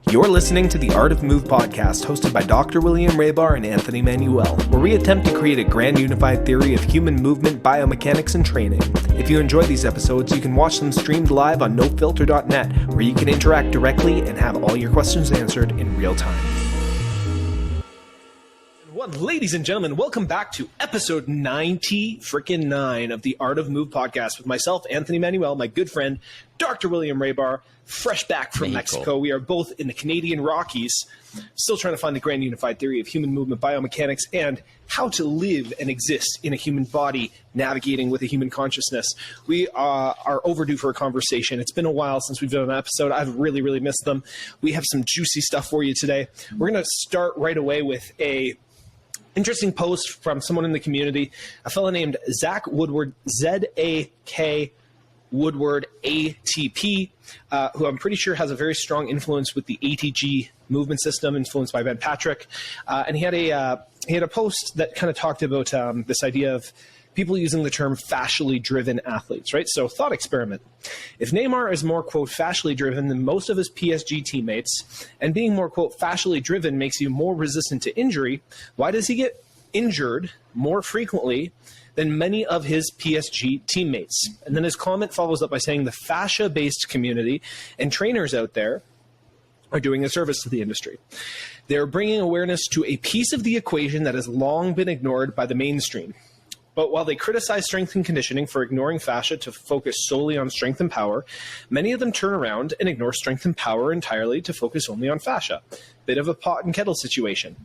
You're listening to the Art of Move podcast, hosted by Dr. William Raybar and Anthony Manuel, where we attempt to create a grand unified theory of human movement, biomechanics, and training. If you enjoy these episodes, you can watch them streamed live on nofilter.net, where you can interact directly and have all your questions answered in real time. Ladies and gentlemen, welcome back to episode 99 of the Art of Move podcast with myself, Anthony Manuel, my good friend, Dr. William Raybar, fresh back from Mexico. We are both in the Canadian Rockies, still trying to find the grand unified theory of human movement, biomechanics, and how to live and exist in a human body, navigating with a human consciousness. We are overdue for a conversation. It's been a while since we've done an episode. I've really missed them. We have some juicy stuff for you today. We're going to start right away with a interesting post from someone in the community, a fellow named Zach Woodward, Z-A-K Woodward ATP, who I'm pretty sure has a very strong influence with the ATG movement system, influenced by Ben Patrick. And he had a post that kind of talked about this idea of people using the term fascially driven athletes, right? So thought experiment. If Neymar is more, quote, fascially driven than most of his PSG teammates, and being more, quote, fascially driven makes you more resistant to injury, why does he get injured more frequently than many of his PSG teammates? And then his comment follows up by saying the fascia-based community and trainers out there are doing a service to the industry. They're bringing awareness to a piece of the equation that has long been ignored by the mainstream. But while they criticize strength and conditioning for ignoring fascia to focus solely on strength and power, many of them turn around and ignore strength and power entirely to focus only on fascia. Bit of a pot and kettle situation.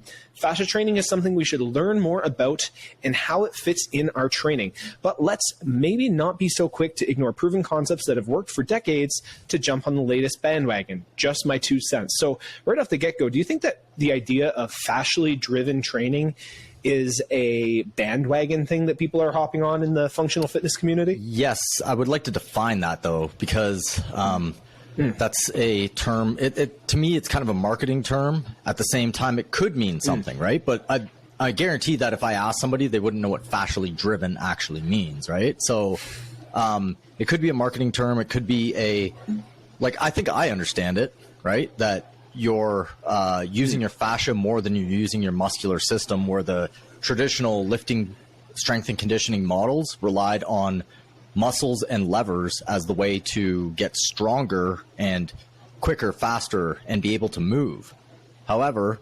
Fascia training is something we should learn more about and how it fits in our training. But let's maybe not be so quick to ignore proven concepts that have worked for decades to jump on the latest bandwagon. Just my 2 cents. So right off the get-go, do you think that the idea of fascially driven training is a bandwagon thing that people are hopping on in the functional fitness community? Yes, I would like to define that, though, because that's a term. To me, it's kind of a marketing term. At the same time, it could mean something, right? But I guarantee that if I asked somebody, they wouldn't know what fascially driven actually means, right? So it could be a marketing term. It could be I think I understand it, right? That you're using your fascia more than you're using your muscular system, where the traditional lifting, strength, and conditioning models relied on muscles and levers as the way to get stronger and quicker, faster, and be able to move. However,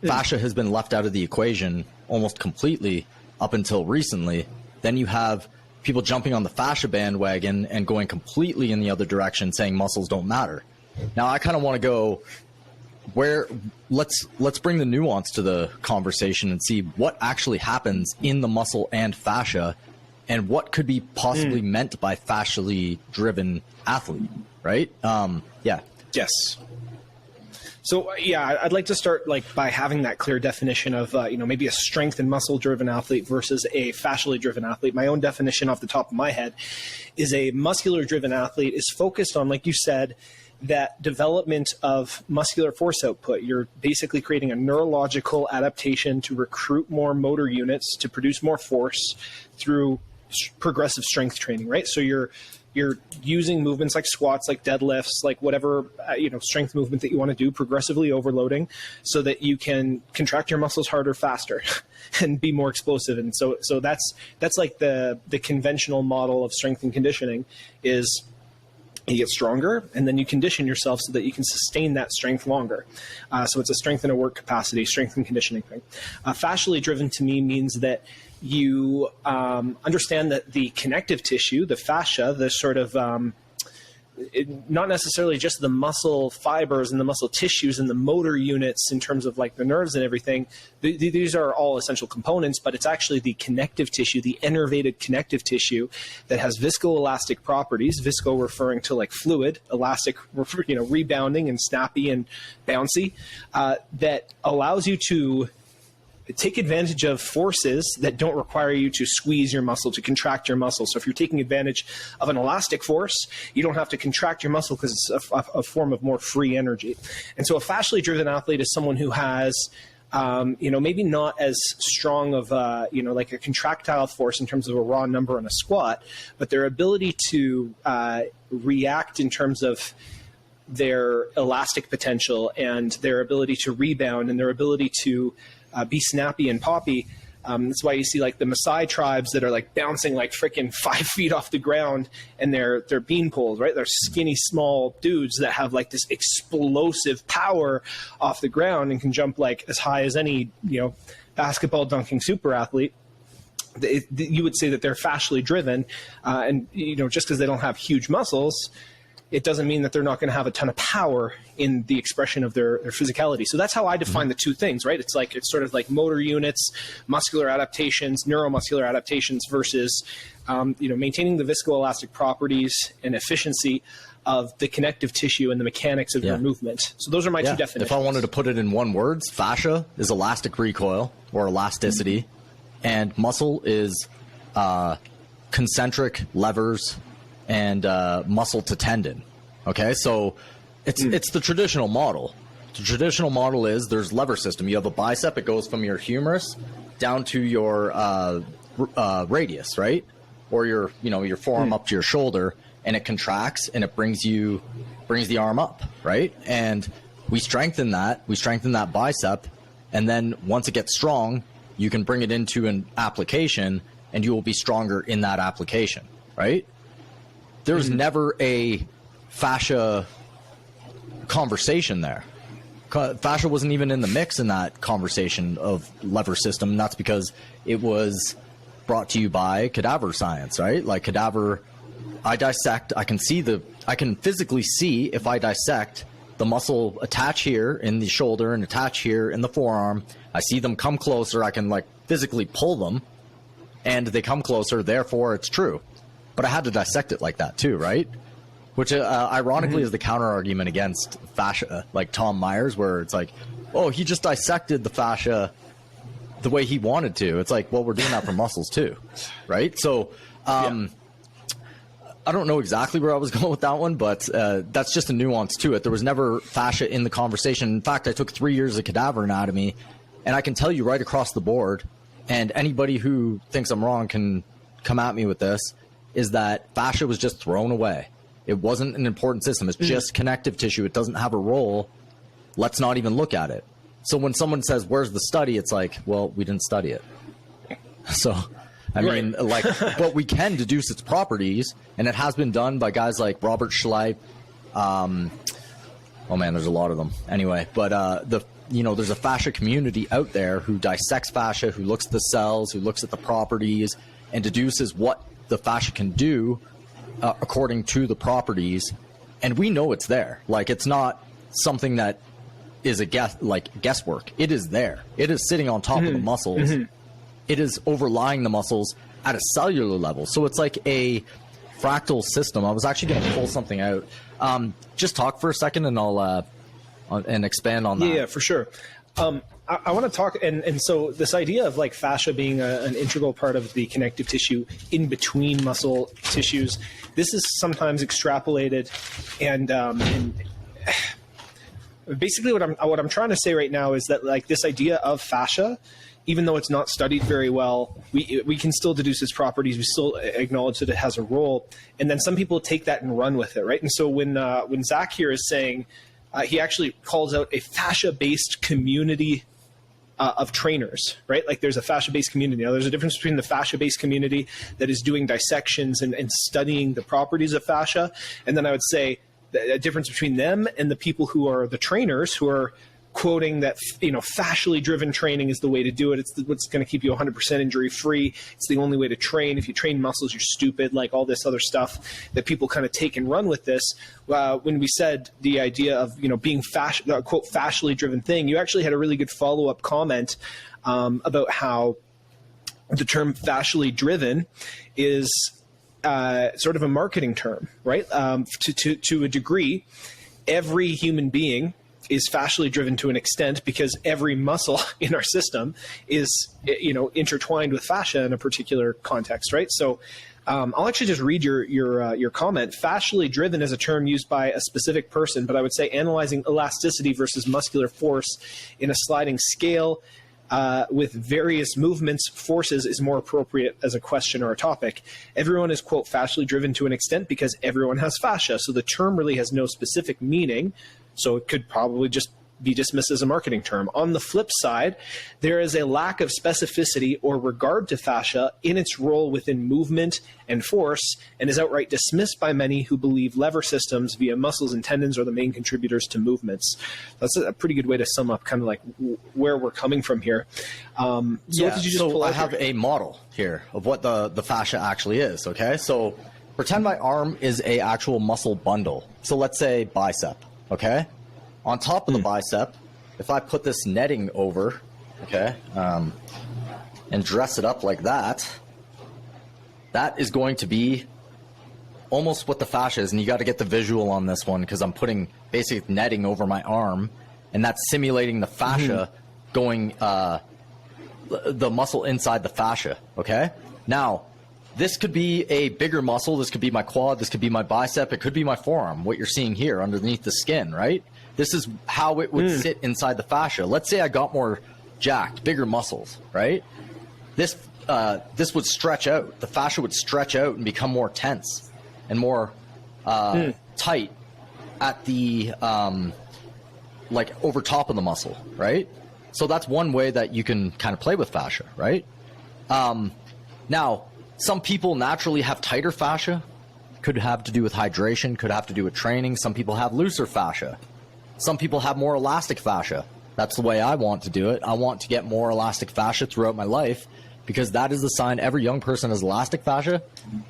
fascia has been left out of the equation almost completely up until recently. Then you have people jumping on the fascia bandwagon and going completely in the other direction, saying muscles don't matter. Now, I kind of want to go let's bring the nuance to the conversation and see what actually happens in the muscle and fascia and what could be possibly meant by fascially driven athlete, right? Yes. So I'd like to start by having that clear definition of maybe a strength and muscle driven athlete versus a fascially driven athlete. My own definition off the top of my head is a muscular driven athlete is focused on, like you said, that development of muscular force output. You're basically creating a neurological adaptation to recruit more motor units to produce more force through progressive strength training, right? So you're using movements like squats, like deadlifts, like whatever strength movement that you want to do, progressively overloading, so that you can contract your muscles harder, faster, and be more explosive. And so that's like the conventional model of strength and conditioning is you get stronger, and then you condition yourself so that you can sustain that strength longer. So it's a strength and a work capacity, strength and conditioning thing. Fascially driven to me means that you understand that the connective tissue, the fascia, the sort of not necessarily just the muscle fibers and the muscle tissues and the motor units in terms of like the nerves and everything. These are all essential components, but it's actually the connective tissue, the innervated connective tissue that has viscoelastic properties, visco referring to like fluid, elastic, rebounding and snappy and bouncy, that allows you to take advantage of forces that don't require you to squeeze your muscle, to contract your muscle. So if you're taking advantage of an elastic force, you don't have to contract your muscle because it's a form of more free energy. And so a fascially driven athlete is someone who has maybe not as strong of like a contractile force in terms of a raw number on a squat, but their ability to react in terms of their elastic potential and their ability to rebound and their ability to be snappy and poppy. That's why you see like the Maasai tribes that are like bouncing like freaking 5 feet off the ground, and they're bean poles, right? They're skinny, small dudes that have like this explosive power off the ground and can jump like as high as any, basketball dunking super athlete. You would say that they're fascially driven, and just because they don't have huge muscles, it doesn't mean that they're not going to have a ton of power in the expression of their physicality. So that's how I define the two things, right? It's sort of like motor units, muscular adaptations, neuromuscular adaptations versus, maintaining the viscoelastic properties and efficiency of the connective tissue and the mechanics of your movement. So those are my two definitions. If I wanted to put it in one word, fascia is elastic recoil or elasticity, and muscle is concentric levers and muscle to tendon. Okay, so it's the traditional model. The traditional model is there's lever system. You have a bicep. It goes from your humerus down to your radius, right? Or your forearm up to your shoulder, and it contracts and it brings the arm up, right? And we strengthen that bicep, and then once it gets strong, you can bring it into an application, and you will be stronger in that application, right? There's never a fascia conversation there. Fascia wasn't even in the mix in that conversation of lever system. And that's because it was brought to you by cadaver science, right? Like cadaver, I dissect, I can physically see if I dissect the muscle attach here in the shoulder and attach here in the forearm. I see them come closer. I can like physically pull them, and they come closer. Therefore, it's true. But I had to dissect it like that too, right? Which ironically is the counter argument against fascia, like Tom Myers, where it's like, oh, he just dissected the fascia the way he wanted to. It's like, well, we're doing that for muscles too, right? So I don't know exactly where I was going with that one, but that's just a nuance to it. There was never fascia in the conversation. In fact, I took 3 years of cadaver anatomy, and I can tell you right across the board, and anybody who thinks I'm wrong can come at me with this, is that fascia was just thrown away. It wasn't an important system. It's just connective tissue. It doesn't have a role. Let's not even look at it. So when someone says, where's the study? It's like, well, we didn't study it. So, I mean, like, but we can deduce its properties, and it has been done by guys like Robert Schleip. Oh man, there's a lot of them. Anyway, but there's a fascia community out there who dissects fascia, who looks at the cells, who looks at the properties, and deduces what the fascia can do according to the properties, and we know it's there. Like, it's not something that is guesswork. It is there. It is sitting on top of the muscles. It is overlying the muscles at a cellular level. So it's like a fractal system. I was actually going to pull something out. Just talk for a second, and I'll and expand on that. Yeah, for sure. I want to talk, and so this idea of like fascia being an integral part of the connective tissue in between muscle tissues, this is sometimes extrapolated, and basically what I'm trying to say right now is that like this idea of fascia, even though it's not studied very well, we can still deduce its properties. We still acknowledge that it has a role, and then some people take that and run with it, right? And so when Zach here is saying, he actually calls out a fascia-based community of trainers, right? Like there's a fascia-based community. Now there's a difference between the fascia-based community that is doing dissections and studying the properties of fascia. And then I would say a difference between them and the people who are the trainers who are quoting that, fascially driven training is the way to do it. It's what's going to keep you 100% injury free. It's the only way to train. If you train muscles, you're stupid, like all this other stuff that people kind of take and run with this. When we said the idea of, being quote, fascially driven thing, you actually had a really good follow-up comment about how the term fascially driven is sort of a marketing term, right? To a degree, every human being is fascially driven to an extent because every muscle in our system is, intertwined with fascia in a particular context, right? So I'll actually just read your comment. Fascially driven is a term used by a specific person, but I would say analyzing elasticity versus muscular force in a sliding scale with various movements, forces is more appropriate as a question or a topic. Everyone is, quote, fascially driven to an extent because everyone has fascia. So the term really has no specific meaning. So it could probably just be dismissed as a marketing term. On the flip side, there is a lack of specificity or regard to fascia in its role within movement and force, and is outright dismissed by many who believe lever systems via muscles and tendons are the main contributors to movements. That's a pretty good way to sum up kind of like where we're coming from here. What did you just pull out I have a model here of what the fascia actually is, okay? So pretend my arm is a actual muscle bundle. So let's say bicep, okay? On top of the bicep, if I put this netting over, okay, and dress it up like that, that is going to be almost what the fascia is. And you got to get the visual on this one because I'm putting basic netting over my arm, and that's simulating the fascia going, the muscle inside the fascia, okay? Now, this could be a bigger muscle. This could be my quad. This could be my bicep. It could be my forearm, what you're seeing here underneath the skin, right? This is how it would sit inside the fascia. Let's say I got more jacked, bigger muscles, right? This would stretch out. The fascia would stretch out and become more tense and more tight at the, like over top of the muscle, right? So that's one way that you can kind of play with fascia, right? Now, some people naturally have tighter fascia. Could have to do with hydration, could have to do with training. Some people have looser fascia. Some people have more elastic fascia. That's the way I want to do it. I want to get more elastic fascia throughout my life because that is the sign. Every young person has elastic fascia.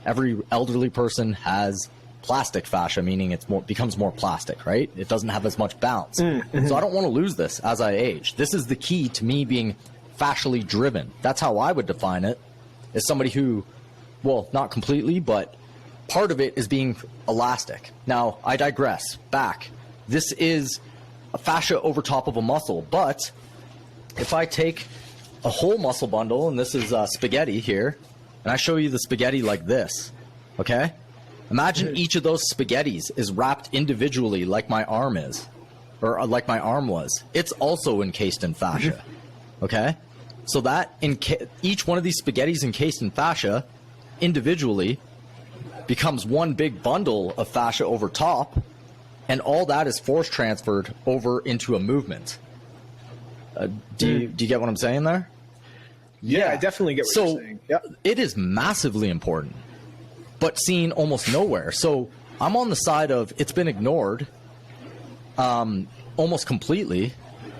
Every elderly person has plastic fascia, meaning it becomes more plastic, right? It doesn't have as much bounce. So I don't want to lose this as I age. This is the key to me being fascially driven. That's how I would define it, as somebody who, well, not completely, but part of it is being elastic. Now, I digress. Back. This is a fascia over top of a muscle, but if I take a whole muscle bundle, and this is spaghetti here, and I show you the spaghetti like this, okay? Imagine each of those spaghettis is wrapped individually like my arm is, or like my arm was. It's also encased in fascia, okay? So that each one of these spaghettis encased in fascia individually becomes one big bundle of fascia over top, and all that is force transferred over into a movement. Do you get what I'm saying there? Yeah, I definitely get what you're saying. Yep. It is massively important, but seen almost nowhere. So I'm on the side of it's been ignored almost completely,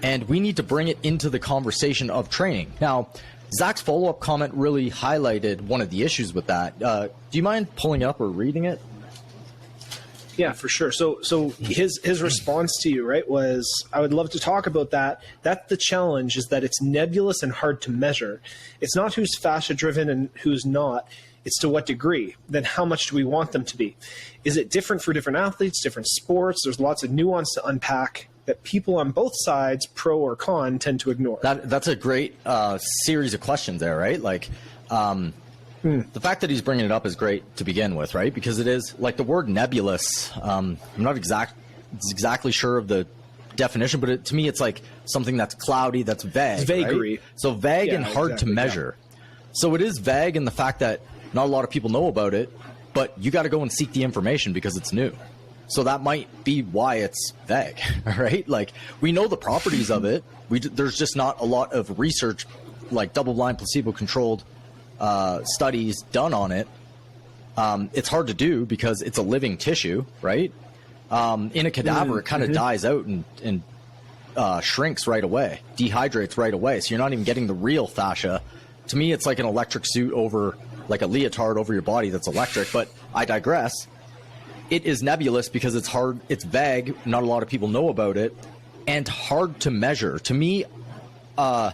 and we need to bring it into the conversation of training. Now, Zach's follow-up comment really highlighted one of the issues with that. Do you mind pulling up or reading it? Yeah, for sure. So his response to you, right, was, I would love to talk about that. That's the challenge, is that it's nebulous and hard to measure. It's not who's fascia driven and who's not. It's to what degree. Then how much do we want them to be? Is it different for different athletes, different sports? There's lots of nuance to unpack that people on both sides, pro or con, tend to ignore. That's a great series of questions there, right? Like, the fact that he's bringing it up is great to begin with, right? Because it is, like, the word nebulous, I'm not exactly sure of the definition, but to me it's like something that's cloudy, that's vague. It's vagary. Right? So vague and hard to measure. Yeah. So it is vague in the fact that not a lot of people know about it, but you got to go and seek the information because it's new. So that might be why it's vague, right? Like, we know the properties of it. There's just not a lot of research, like double-blind, placebo-controlled studies done on it. It's hard to do because it's a living tissue, right? In a cadaver, it kind of dies out and shrinks right away, dehydrates right away. So you're not even getting the real fascia. To me, it's like an electric suit over, like a leotard over your body that's electric, but I digress. It is nebulous because it's hard, it's vague, not a lot of people know about it, and hard to measure. To me, I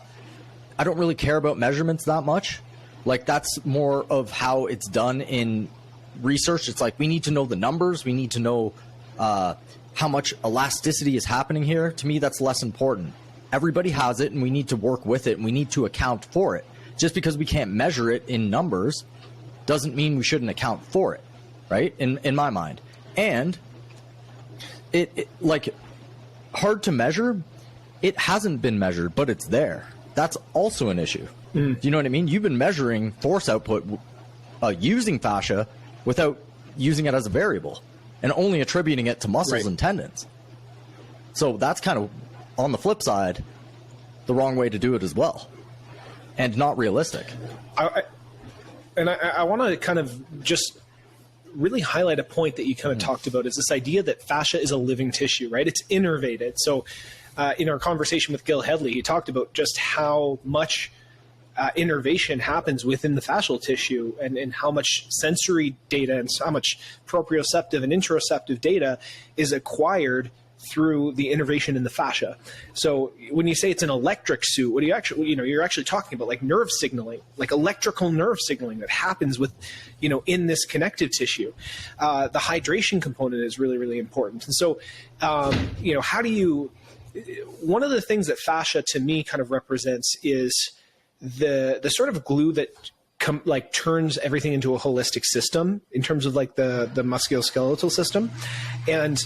don't really care about measurements that much. Like, that's more of how it's done in research. It's like, we need to know the numbers. We need to know how much elasticity is happening here. To me, that's less important. Everybody has it, and we need to work with it, and we need to account for it. Just because we can't measure it in numbers doesn't mean we shouldn't account for it, right? In my mind. And it like, hard to measure, it hasn't been measured, but it's there. that's also an issue. Do you know what I mean? You've been measuring force output using fascia without using it as a variable and only attributing it to muscles and tendons. So that's kind of, on the flip side, the wrong way to do it as well, and not realistic. I want to kind of just really highlight a point that you kind of talked about, is this idea that fascia is a living tissue, right? It's innervated. So in our conversation with Gil Headley, he talked about just how much innervation happens within the fascial tissue, and how much sensory data and how much proprioceptive and interoceptive data is acquired through the innervation in the fascia. So when you say it's an electric suit, what do you actually, you're actually talking about like nerve signaling, like electrical nerve signaling that happens with, in this connective tissue. The hydration component is really, really important. And so, how do you, one of the things that fascia to me kind of represents is the sort of glue that turns everything into a holistic system in terms of like the musculoskeletal system. And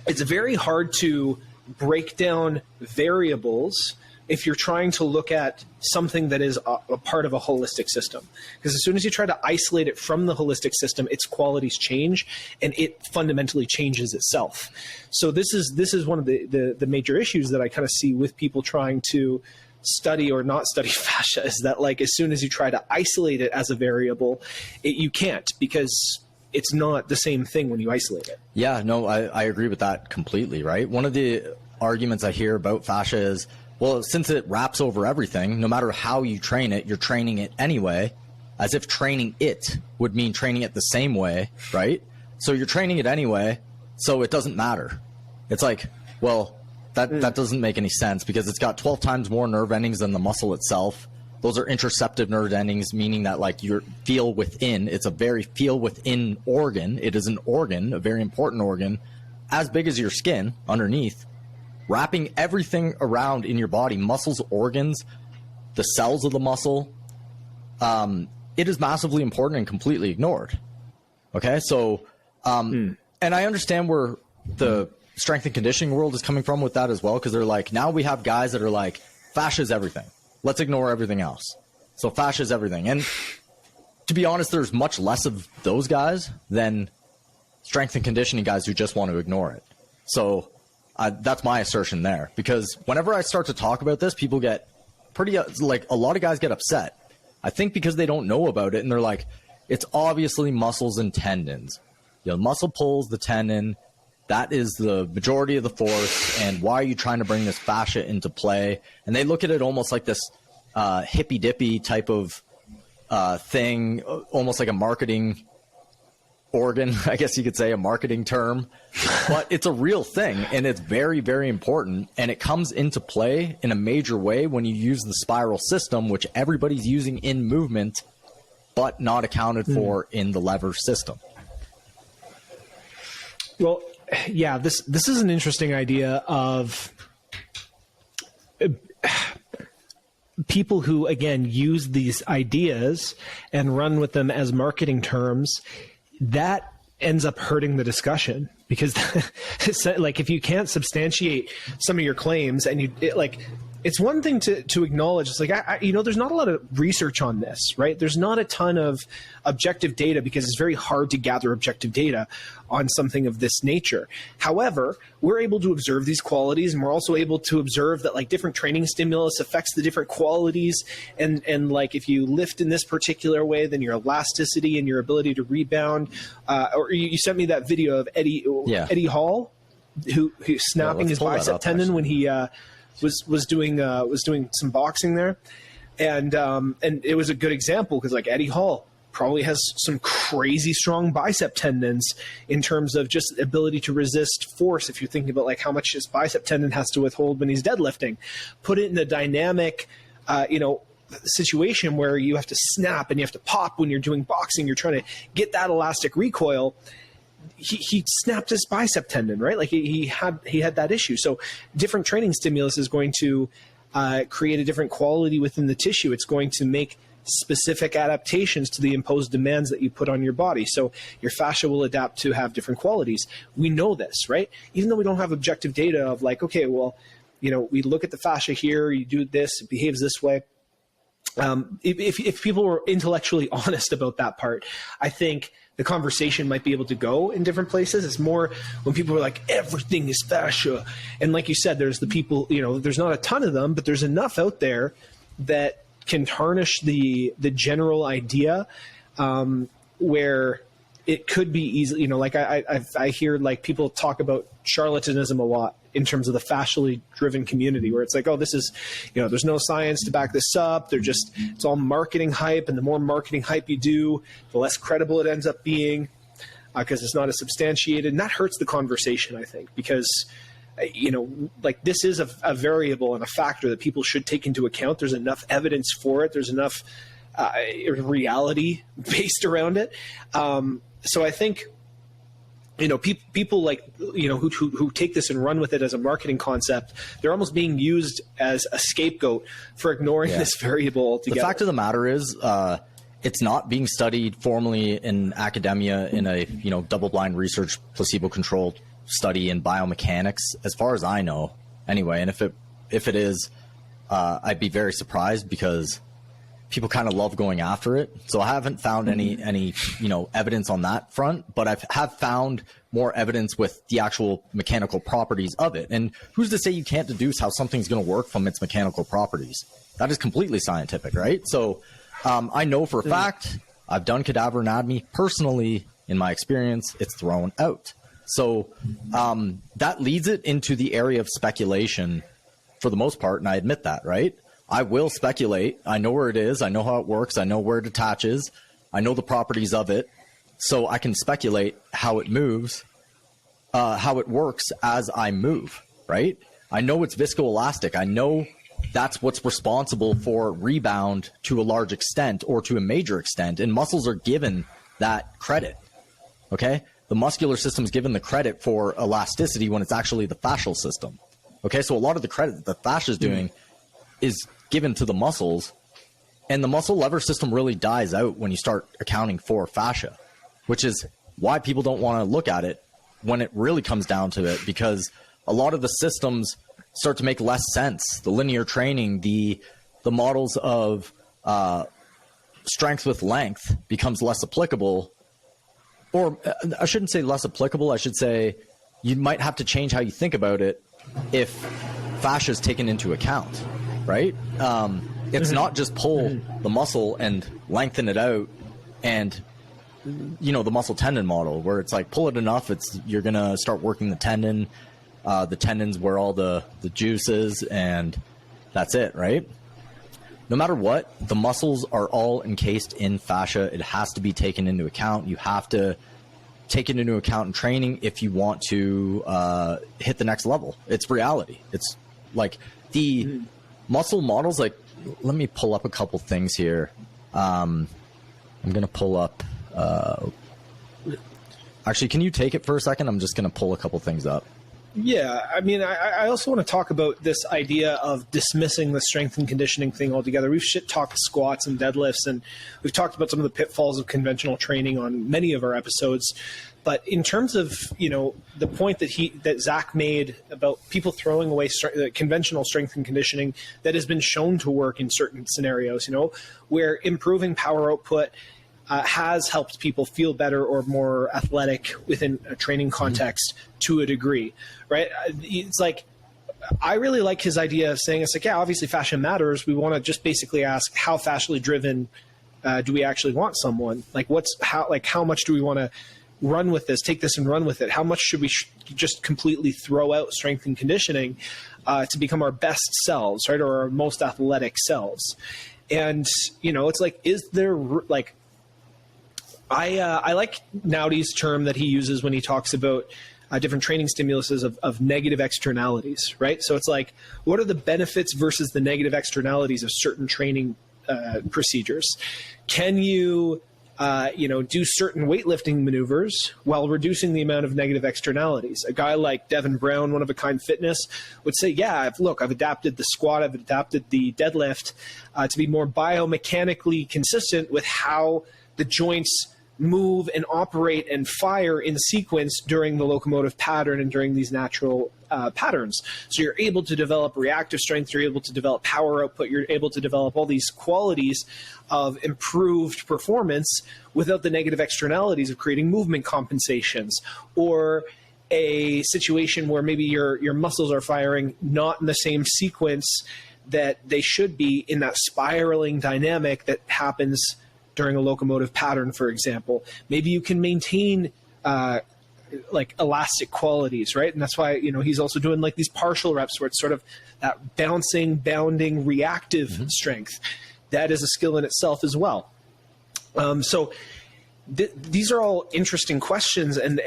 it's very hard to break down variables if you're trying to look at something that is a part of a holistic system. Because as soon as you try to isolate it from the holistic system, its qualities change and it fundamentally changes itself. So this is one of the major issues that I kind of see with people trying to study or not study fascia, is that like as soon as you try to isolate it as a variable, you can't, because it's not the same thing when you isolate it. Yeah, no, I agree with that completely, right? One of the arguments I hear about fascia is, well, since it wraps over everything, no matter how you train it, you're training it anyway, as if training it would mean training it the same way, right? So you're training it anyway, so it doesn't matter. It's like, well, that doesn't make any sense, because it's got 12 times more nerve endings than the muscle itself. Those are interoceptive nerve endings, meaning that like your feel within, it's a very feel within organ. It is an organ, a very important organ, as big as your skin underneath, wrapping everything around in your body, muscles, organs, the cells of the muscle. It is massively important and completely ignored. Okay, so, and I understand where the strength and conditioning world is coming from with that as well, because they're like, now we have guys that are like, fascia is everything. Let's ignore everything else. So fascia is everything. And to be honest, there's much less of those guys than strength and conditioning guys who just want to ignore it. So that's my assertion there, because whenever I start to talk about this, people get pretty, like a lot of guys get upset. I think because they don't know about it, and they're like, it's obviously muscles and tendons. Muscle pulls the tendon. That is the majority of the force, and why are you trying to bring this fascia into play? And they look at it almost like this hippy-dippy type of thing, almost like a marketing organ, I guess you could say, a marketing term. But it's a real thing, and it's very, very important, and it comes into play in a major way when you use the spiral system, which everybody's using in movement, but not accounted for in the lever system. Well, yeah, this is an interesting idea of people who, again, use these ideas and run with them as marketing terms. That ends up hurting the discussion, because like if you can't substantiate some of your claims, and it's one thing to acknowledge, it's like, there's not a lot of research on this, right? There's not a ton of objective data, because it's very hard to gather objective data on something of this nature. However, we're able to observe these qualities, and we're also able to observe that like different training stimulus affects the different qualities. And like if you lift in this particular way, then your elasticity and your ability to rebound, or you sent me that video of Eddie Hall, who's snapping his bicep tendon when he was doing some boxing there, and it was a good example, because like Eddie Hall probably has some crazy strong bicep tendons in terms of just ability to resist force. If you're thinking about like how much his bicep tendon has to withhold when he's deadlifting, put it in a dynamic, situation where you have to snap and you have to pop when you're doing boxing. You're trying to get that elastic recoil. He snapped his bicep tendon, right? Like he had that issue. So different training stimulus is going to create a different quality within the tissue. It's going to make specific adaptations to the imposed demands that you put on your body. So your fascia will adapt to have different qualities. We know this, right? Even though we don't have objective data of like, okay, well, we look at the fascia here, you do this, it behaves this way. If people were intellectually honest about that part, I think the conversation might be able to go in different places. It's more when people are like, everything is fascia. And like you said, there's the people, there's not a ton of them, but there's enough out there that can tarnish the general idea, where it could be easily, like I hear like people talk about charlatanism a lot in terms of the fascially driven community, where it's like, oh, this is, there's no science to back this up. It's all marketing hype. And the more marketing hype you do, the less credible it ends up being, because it's not as substantiated. And that hurts the conversation, I think, because, like this is a variable and a factor that people should take into account. There's enough evidence for it. There's enough reality based around it. So I think, people like, who take this and run with it as a marketing concept, they're almost being used as a scapegoat for ignoring this variable altogether. The fact of the matter is, it's not being studied formally in academia in a, double-blind research, placebo-controlled study in biomechanics, as far as I know, anyway. And if it is, I'd be very surprised, because people kind of love going after it. So I haven't found any evidence on that front, but I have found more evidence with the actual mechanical properties of it. And who's to say you can't deduce how something's going to work from its mechanical properties? That is completely scientific, right? So I know for a fact, I've done cadaver anatomy personally. In my experience, it's thrown out. So that leads it into the area of speculation for the most part, and I admit that, right? I will speculate. I know where it is. I know how it works. I know where it attaches. I know the properties of it. So I can speculate how it moves, how it works as I move, right? I know it's viscoelastic. I know that's what's responsible for rebound to a large extent or to a major extent. And muscles are given that credit, okay? The muscular system is given the credit for elasticity when it's actually the fascial system, okay? So a lot of the credit that the fascia is doing is given to the muscles, and the muscle lever system really dies out when you start accounting for fascia, which is why people don't want to look at it when it really comes down to it, because a lot of the systems start to make less sense. The linear training, the models of strength with length becomes less applicable, or I shouldn't say less applicable. I should say you might have to change how you think about it if fascia is taken into account. Right? It's not just pull the muscle and lengthen it out and, the muscle tendon model, where it's like pull it enough, you're going to start working the tendon. The tendon's where all the juice is, and that's it, right? No matter what, the muscles are all encased in fascia. It has to be taken into account. You have to take it into account in training if you want to hit the next level. It's reality. It's like the muscle models, like, let me pull up a couple things here. I'm going to pull up, actually, can you take it for a second? I'm just going to pull a couple things up. Yeah, I mean, I also want to talk about this idea of dismissing the strength and conditioning thing altogether. We've talked squats and deadlifts, and we've talked about some of the pitfalls of conventional training on many of our episodes. But in terms of, the point that Zach made about people throwing away conventional strength and conditioning that has been shown to work in certain scenarios, where improving power output has helped people feel better or more athletic within a training context to a degree, right? It's like, I really like his idea of saying, it's like, yeah, obviously fascia matters. We want to just basically ask, how fascially driven do we actually want someone? Like, how much do we want to run with this, take this and run with it? How much should we just completely throw out strength and conditioning to become our best selves, right? Or our most athletic selves? And, it's like, is there like, I like Naughty's term that he uses when he talks about different training stimuluses of negative externalities, right? So it's like, what are the benefits versus the negative externalities of certain training procedures? Can you, do certain weightlifting maneuvers while reducing the amount of negative externalities? A guy like Devin Brown, One of a Kind Fitness, would say, yeah, I've adapted the squat, I've adapted the deadlift to be more biomechanically consistent with how the joints move and operate and fire in sequence during the locomotive pattern and during these natural patterns. So you're able to develop reactive strength, you're able to develop power output, you're able to develop all these qualities of improved performance without the negative externalities of creating movement compensations, or a situation where maybe your muscles are firing not in the same sequence that they should be in that spiraling dynamic that happens during a locomotive pattern, for example. Maybe you can maintain like elastic qualities, right? And that's why, you know, he's also doing like these partial reps where it's sort of that bouncing, bounding, reactive strength. That is a skill in itself as well. So these are all interesting questions, and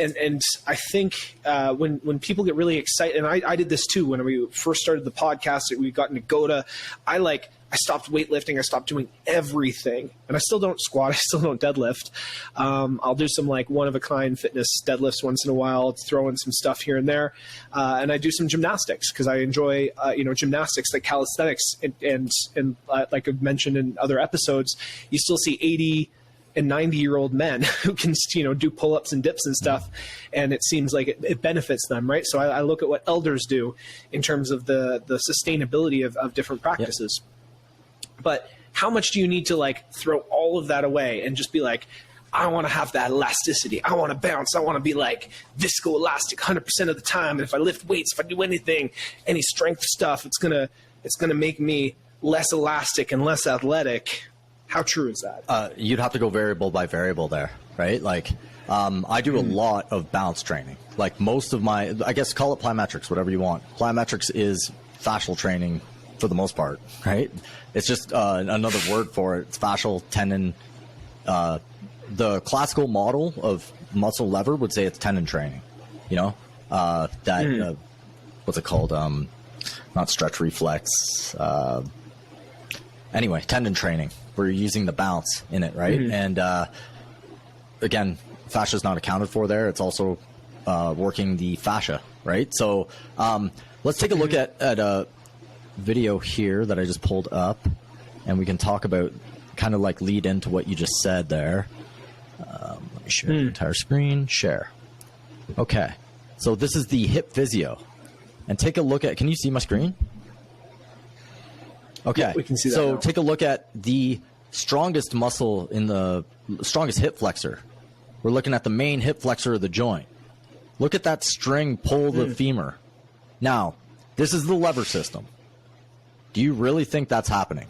I think when people get really excited, and I did this too when we first started the podcast, we got into GOTA. I stopped weightlifting. I stopped doing everything, and I still don't squat. I still don't deadlift. I'll do some like one-of-a-kind fitness deadlifts once in a while, throw in some stuff here and there, and I do some gymnastics because I enjoy gymnastics, like calisthenics, and like I've mentioned in other episodes, you still see 80 and 90-year-old men who can, do pull-ups and dips and stuff, and it seems like it benefits them, right? So I look at what elders do in terms of the sustainability of different practices. But how much do you need to like throw all of that away and just be like, I want to have that elasticity. I want to bounce. I want to be like viscoelastic 100% of the time. And if I lift weights, if I do anything, any strength stuff, it's gonna make me less elastic and less athletic. How true is that? You'd have to go variable by variable there, right? Like, I do a lot of bounce training. Like most of my, I guess call it plyometrics, whatever you want. Plyometrics is fascial training for the most part, right? It's just another word for it. It's fascial, tendon. The classical model of muscle lever would say it's tendon training. What's it called? Not stretch reflex. Anyway, tendon training. We're using the bounce in it, right? And again, fascia is not accounted for there. It's also working the fascia, right? So let's take a look at a video here that I just pulled up, and we can talk about, kind of like lead into what you just said there. Let me share the entire screen. Share. Okay. So this is the hip physio. And take a look at, can you see my screen? Okay. Yeah, we can see that so now. Take a look at the strongest muscle in the strongest hip flexor. We're looking at the main hip flexor of the joint. Look at that string pull the femur. Now, this is the lever system. Do you really think that's happening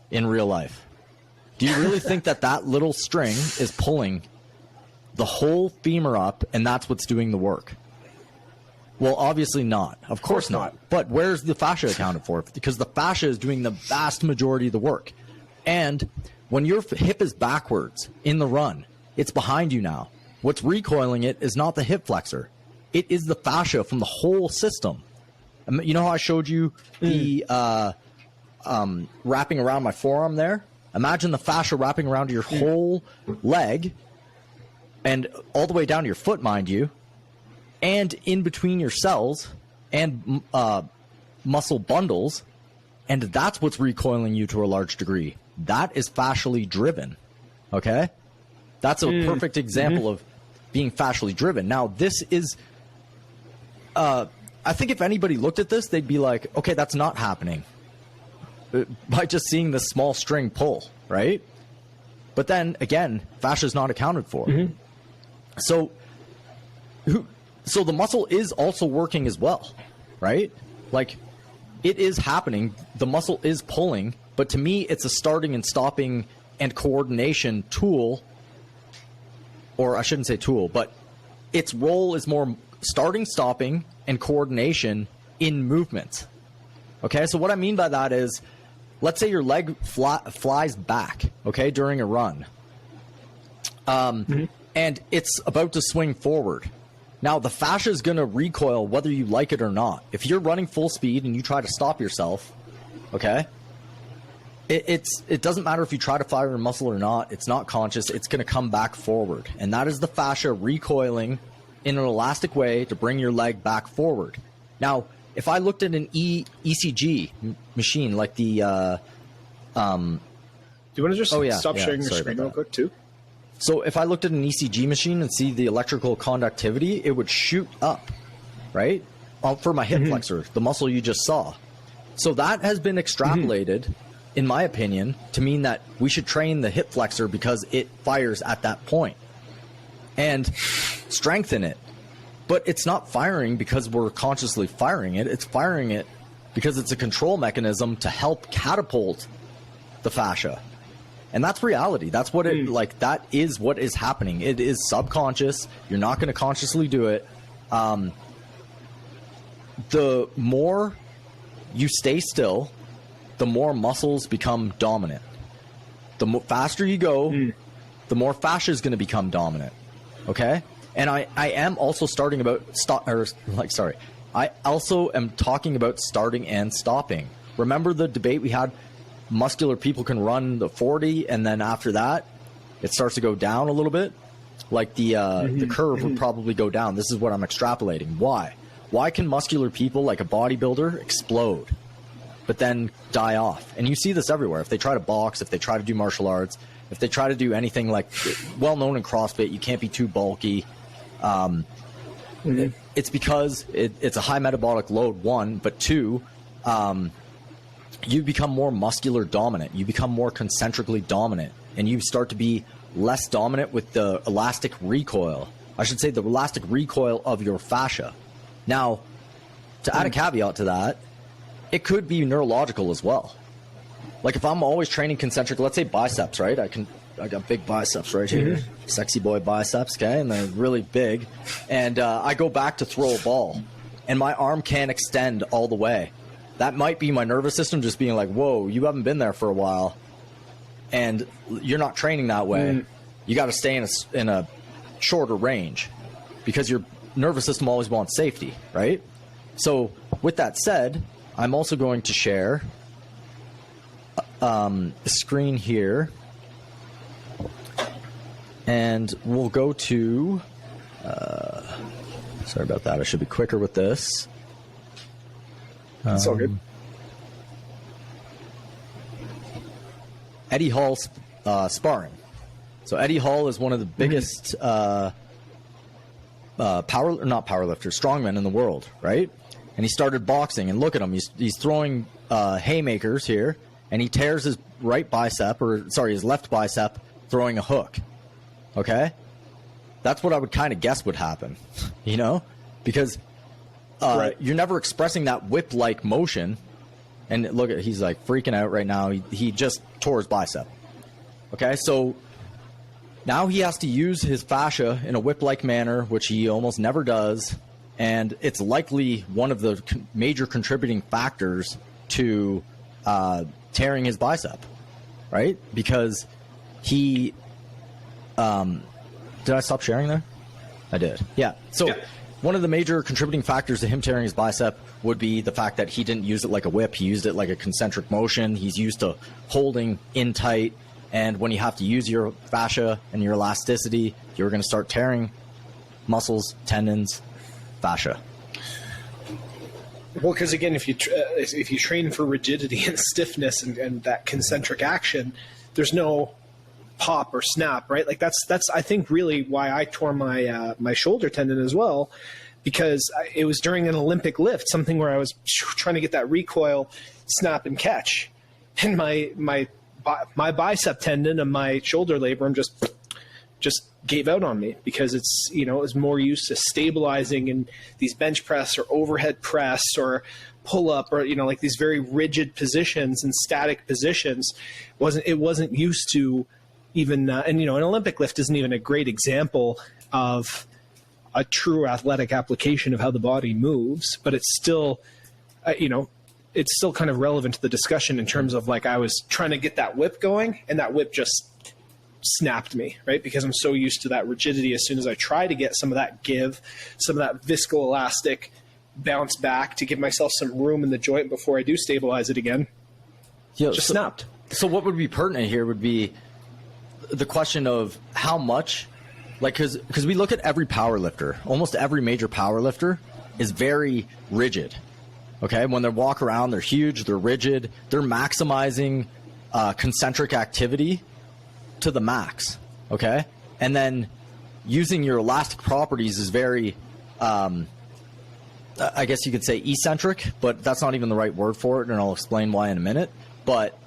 in real life? Do you really think that little string is pulling the whole femur up and that's what's doing the work? Well, obviously not. Of course not. But where's the fascia accounted for? Because the fascia is doing the vast majority of the work. And when your hip is backwards in the run, it's behind you now. What's recoiling it is not the hip flexor. It is the fascia from the whole system. You know how I showed you the wrapping around my forearm there? Imagine the fascia wrapping around your whole leg and all the way down to your foot, mind you, and in between your cells and muscle bundles, and that's what's recoiling you to a large degree. That is fascially driven, okay? That's a perfect example of being fascially driven. Now, this is, I think if anybody looked at this, they'd be like, okay, that's not happening by just seeing this small string pull, right? But then, again, fascia is not accounted for. So the muscle is also working as well, right? Like, it is happening. The muscle is pulling. But to me, it's a starting and stopping and coordination tool. Or I shouldn't say tool, but its role is more starting, stopping, and coordination in movement. Okay, so what I mean by that is, let's say your leg flies back, okay, during a run. And it's about to swing forward. Now, the fascia is going to recoil whether you like it or not. If you're running full speed and you try to stop yourself, okay, it doesn't matter if you try to fire your muscle or not. It's not conscious. It's going to come back forward. And that is the fascia recoiling in an elastic way to bring your leg back forward. Now, if I looked at an ECG machine like the... do you want to just stop sharing your screen real quick, too? So if I looked at an ECG machine and see the electrical conductivity, it would shoot up, right? For my hip flexor, the muscle you just saw. So that has been extrapolated, in my opinion, to mean that we should train the hip flexor because it fires at that point and strengthen it. But it's not firing because we're consciously firing it. It's firing it because it's a control mechanism to help catapult the fascia. And that's reality. That's what it like. That is what is happening. It is subconscious. You're not going to consciously do it. The more you stay still, the more muscles become dominant. The faster you go, the more fascia is going to become dominant. Okay? And I am also I also am talking about starting and stopping. Remember the debate we had? Muscular people can run the 40, and then after that, it starts to go down a little bit. Like the curve would probably go down. This is what I'm extrapolating. Why? Why can muscular people, like a bodybuilder, explode, but then die off? And you see this everywhere. If they try to box, if they try to do martial arts, if they try to do anything like well-known in CrossFit, you can't be too bulky. It's because it's a high metabolic load, one, but two, you become more muscular dominant. You become more concentrically dominant, and you start to be less dominant with the elastic recoil. I should say the elastic recoil of your fascia. Now, to add a caveat to that, it could be neurological as well. Like if I'm always training concentric, let's say biceps, right? I got big biceps right here, sexy boy biceps, okay? And they're really big. And I go back to throw a ball, and my arm can't extend all the way. That might be my nervous system just being like, whoa, you haven't been there for a while, and you're not training that way. You got to stay in a shorter range because your nervous system always wants safety, right? So with that said, I'm also going to share a screen here, and we'll go to, sorry about that, I should be quicker with this. It's all good. Eddie Hall sparring. So Eddie Hall is one of the biggest strongmen in the world, right? And he started boxing, and look at him. He's throwing haymakers here, and he tears his his left bicep throwing a hook. Okay? That's what I would kind of guess would happen, you know? Because you're never expressing that whip-like motion. And look at, he's like freaking out right now. He just tore his bicep. Okay, so now he has to use his fascia in a whip-like manner, which he almost never does. And it's likely one of the major contributing factors to tearing his bicep, right? Because he... did I stop sharing there? I did. Yeah. So one of the major contributing factors to him tearing his bicep would be the fact that he didn't use it like a whip. He used it like a concentric motion. He's used to holding in tight. And when you have to use your fascia and your elasticity, you're going to start tearing muscles, tendons, fascia. Well, because again, if you train for rigidity and stiffness and that concentric action, there's no pop or snap, right? Like that's I think really why I tore my shoulder tendon as well, because it was during an Olympic lift, something where I was trying to get that recoil, snap and catch, and my bicep tendon and my shoulder labrum just gave out on me because it's, you know, it's more used to stabilizing in these bench press or overhead press or pull up or, you know, like these very rigid positions and static positions. It wasn't used to even, and, you know, an Olympic lift isn't even a great example of a true athletic application of how the body moves, but it's still, you know, it's still kind of relevant to the discussion in terms of like I was trying to get that whip going and that whip just snapped me, right? Because I'm so used to that rigidity. As soon as I try to get some of that give, some of that viscoelastic bounce back to give myself some room in the joint before I do stabilize it again, snapped. So what would be pertinent here would be the question of how much, like, because we look at every power lifter, almost every major power lifter is very rigid. Okay, when they walk around, they're huge, they're rigid, they're maximizing concentric activity to the max. Okay, And then using your elastic properties is very, I guess you could say eccentric, but that's not even the right word for it, and I'll explain why in a minute. But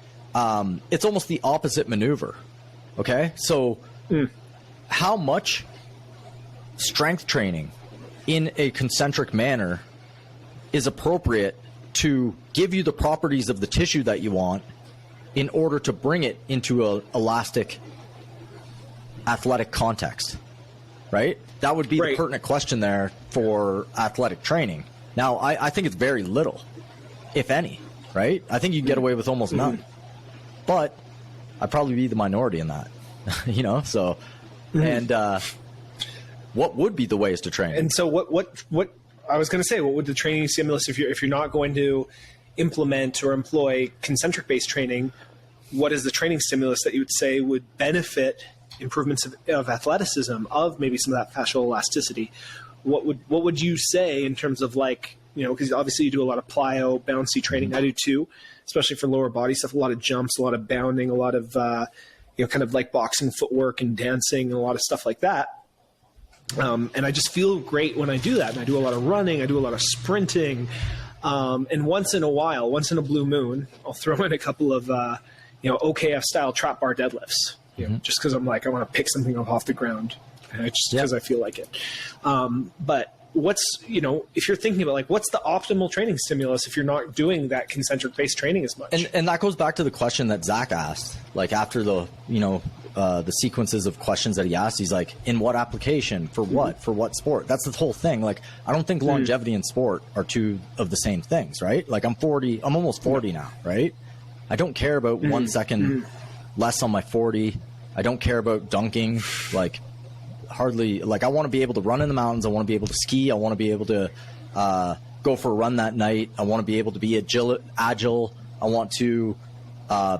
it's almost the opposite maneuver. Okay, so how much strength training in a concentric manner is appropriate to give you the properties of the tissue that you want in order to bring it into an elastic athletic context, right? That would be the pertinent question there for athletic training. Now, I think it's very little, if any, right? I think you can get away with almost none. But I'd probably be the minority in that, you know? So, and what would be the ways to train? And so what I was going to say, what would the training stimulus, if you're not going to implement or employ concentric-based training, what is the training stimulus that you would say would benefit improvements of athleticism, of maybe some of that fascial elasticity? What would you say in terms of, like, you know, because obviously you do a lot of plyo, bouncy training. I do too, especially for lower body stuff, a lot of jumps, a lot of bounding, a lot of, you know, kind of like boxing footwork and dancing and a lot of stuff like that. And I just feel great when I do that. And I do a lot of running. I do a lot of sprinting. And once in a while, once in a blue moon, I'll throw in a couple of, you know, OKF style trap bar deadlifts, you know, just because I'm like, I want to pick something up off the ground, and just because I feel like it. But what's, you know, if you're thinking about, like, what's the optimal training stimulus if you're not doing that concentric based training as much? And that goes back to the question that Zach asked, like, after the, you know, the sequences of questions that he asked. He's like, in what application, for what, for what sport? That's the whole thing. Like, I don't think longevity and sport are two of the same things, right? Like, I'm almost 40 now, right? I don't care about 1 second less on my 40. I don't care about dunking, like, hardly. Like, I want to be able to run in the mountains. I want to be able to ski. I want to be able to go for a run that night. I want to be able to be agile. I want to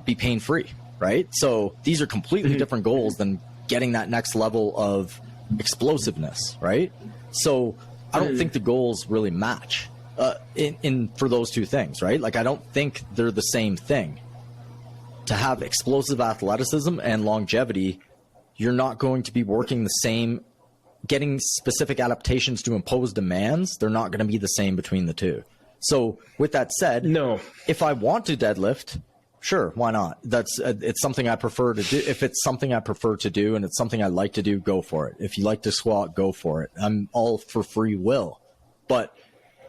be pain-free, right? So these are completely different goals than getting that next level of explosiveness, right? So I don't think the goals really match for those two things, right? Like, I don't think they're the same thing. To have explosive athleticism and longevity, you're not going to be working the same, getting specific adaptations to impose demands. They're not going to be the same between the two. So with that said, no, if I want to deadlift, sure, why not? It's something I prefer to do. If it's something I prefer to do and it's something I like to do, go for it. If you like to squat, go for it. I'm all for free will. But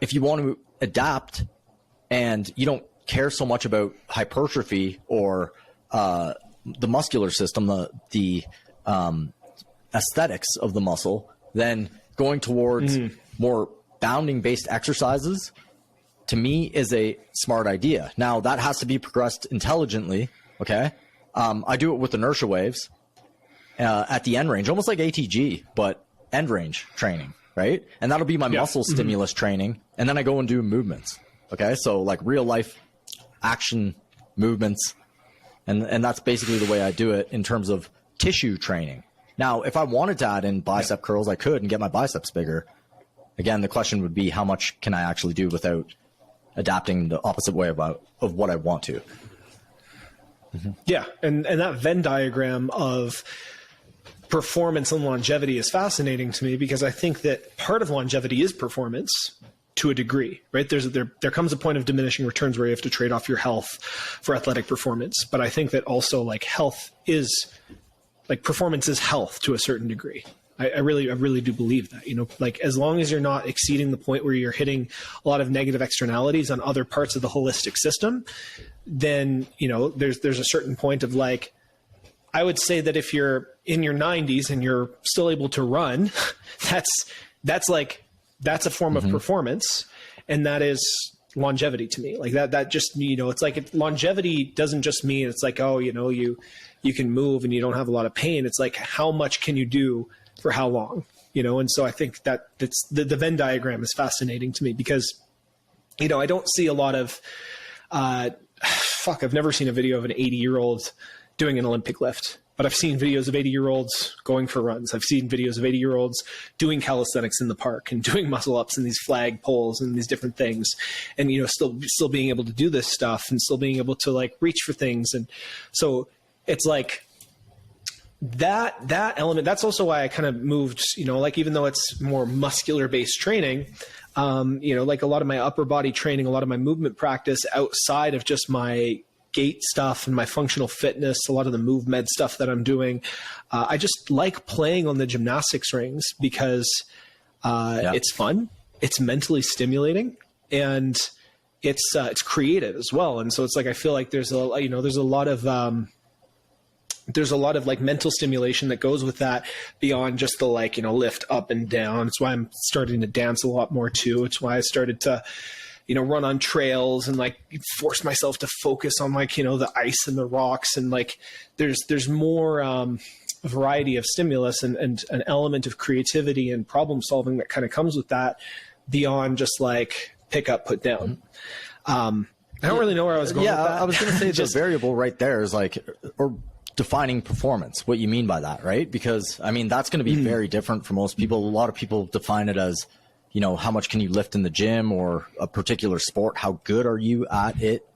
if you want to adapt and you don't care so much about hypertrophy or the muscular system, the aesthetics of the muscle, then going towards more bounding based exercises, to me, is a smart idea. Now, that has to be progressed intelligently. Okay. I do it with inertia waves at the end range, almost like ATG, but end range training, right? And that'll be my muscle stimulus training. And then I go and do movements. Okay. So, like, real life action movements. And that's basically the way I do it in terms of tissue training. Now, if I wanted to add in bicep curls, I could and get my biceps bigger. Again, the question would be, how much can I actually do without adapting the opposite way of what I want to? Yeah, and that Venn diagram of performance and longevity is fascinating to me, because I think that part of longevity is performance to a degree, right? There comes a point of diminishing returns where you have to trade off your health for athletic performance. But I think that also, like, health is, like, performance is health to a certain degree. I really do believe that, you know, like, as long as you're not exceeding the point where you're hitting a lot of negative externalities on other parts of the holistic system, then, you know, there's a certain point of, like, I would say that if you're in your 90s and you're still able to run, that's a form of performance, and that is longevity to me. Like, that just, you know, it's like, longevity doesn't just mean it's like, oh, you know, you can move and you don't have a lot of pain. It's like, how much can you do for how long, you know? And so I think that's the Venn diagram is fascinating to me, because, you know, I don't see a lot of, I've never seen a video of an 80-year-old doing an Olympic lift. But I've seen videos of 80-year-olds going for runs. I've seen videos of 80-year-olds doing calisthenics in the park and doing muscle ups and these flag poles and these different things. And, you know, still being able to do this stuff and still being able to, like, reach for things. And so it's like, that element, that's also why I kind of moved, like, even though it's more muscular based training, like a lot of my upper body training, a lot of my movement practice outside of just my gait stuff and my functional fitness, a lot of the move med stuff that I'm doing, I just like playing on the gymnastics rings because it's fun, it's mentally stimulating, and it's creative as well. And so it's like, I feel like there's a lot of like mental stimulation that goes with that beyond just the lift up and down. It's why I'm starting to dance a lot more too. It's why I started to, run on trails and like force myself to focus on the ice and the rocks. And like, there's more variety of stimulus and an element of creativity and problem solving that kind of comes with that beyond just like pick up, put down. I don't really know where I was going with that. I was going to say the variable right there is or defining performance, what you mean by that, right? Because I mean, that's going to be very different for most people. A lot of people define it as, how much can you lift in the gym or a particular sport? How good are you at it?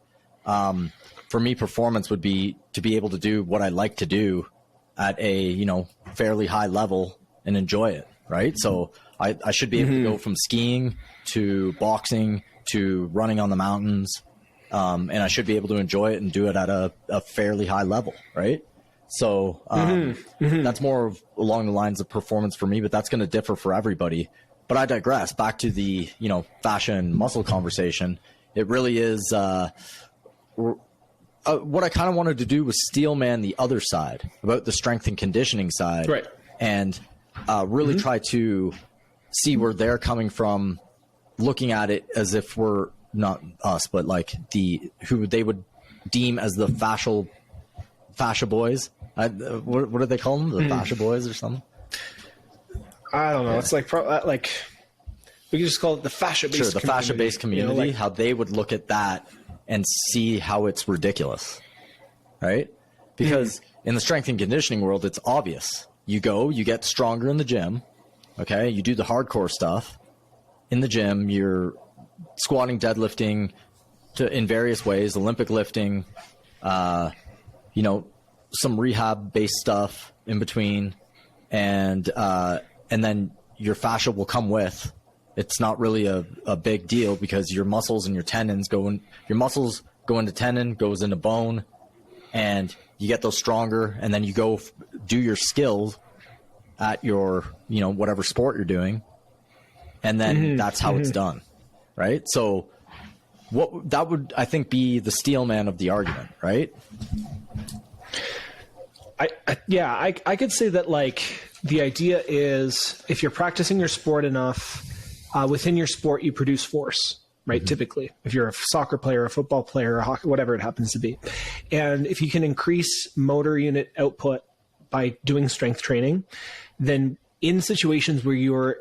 For me, performance would be to be able to do what I like to do at a, fairly high level and enjoy it. Right. So I should be able to go from skiing to boxing to running on the mountains. And I should be able to enjoy it and do it at a fairly high level. Right. So that's more along the lines of performance for me, but that's going to differ for everybody. But I digress. Back to the, fascia and muscle conversation. It really is what I kind of wanted to do was steelman the other side about the strength and conditioning side. Right. And really try to see where they're coming from, looking at it as if we're not us, but like who they would deem as the fascia boys. What do they call them? The fascia boys or something? I don't know. Yeah. It's like we can just call it the fascia based. Sure, the fascia based community. How they would look at that and see how it's ridiculous, right? Because in the strength and conditioning world, it's obvious. You get stronger in the gym. Okay, you do the hardcore stuff in the gym. You're squatting, deadlifting in various ways, Olympic lifting, some rehab based stuff in between, and then your fascia will come with. It's not really a big deal because your muscles and your tendons your muscles go into tendon, goes into bone, and you get those stronger, and then you go do your skills at your, whatever sport you're doing. And then that's how it's done. Right. So that would, I think, be the steelman of the argument, right? I could say that the idea is if you're practicing your sport enough, within your sport, you produce force, right? Typically, if you're a soccer player, a football player, a hockey, whatever it happens to be. And if you can increase motor unit output by doing strength training, then in situations where you're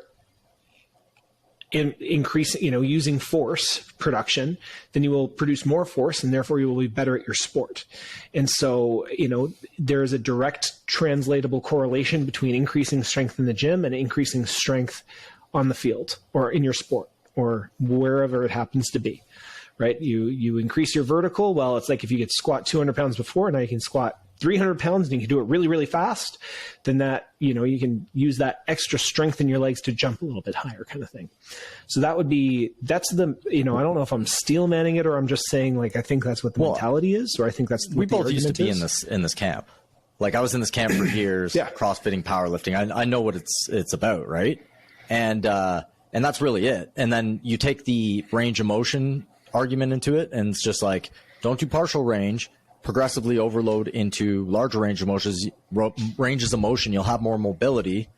increasing, using force production, then you will produce more force and therefore you will be better at your sport. And so, there is a direct translatable correlation between increasing strength in the gym and increasing strength on the field or in your sport or wherever it happens to be, right? You increase your vertical. Well, it's like if you could squat 200 pounds before, now you can squat 300 pounds and you can do it really, really fast, then that, you can use that extra strength in your legs to jump a little bit higher kind of thing. So that's the, I don't know if I'm steel manning it or I'm just saying I think that's what the mentality is, or I think that's what we both used to be in this camp. I was in this camp for years, CrossFitting, powerlifting. I know what it's about. Right. And that's really it. And then you take the range of motion argument into it. And it's just don't do partial range, progressively overload into larger ranges of motion. You'll have more mobility.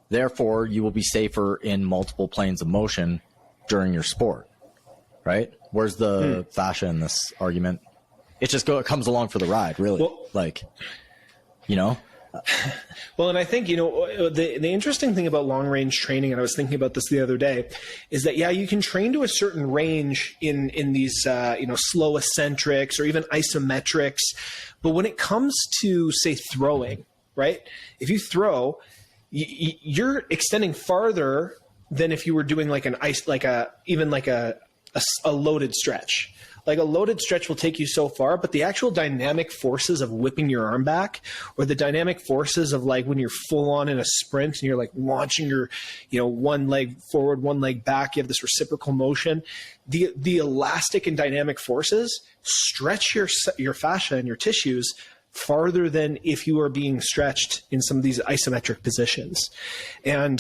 Therefore, you will be safer in multiple planes of motion during your sport, right? Where's the fascia in this argument? It just comes along for the ride, really. Well, and I think, the interesting thing about long range training, and I was thinking about this the other day, is that, you can train to a certain range in these, slow eccentrics or even isometrics. But when it comes to, say, throwing, right? If you throw, you're extending farther than if you were doing a loaded stretch. Like a loaded stretch will take you so far, but the actual dynamic forces of whipping your arm back, or the dynamic forces of like when you're full on in a sprint and you're like launching your, one leg forward, one leg back, you have this reciprocal motion. The elastic and dynamic forces stretch your fascia and your tissues farther than if you are being stretched in some of these isometric positions. And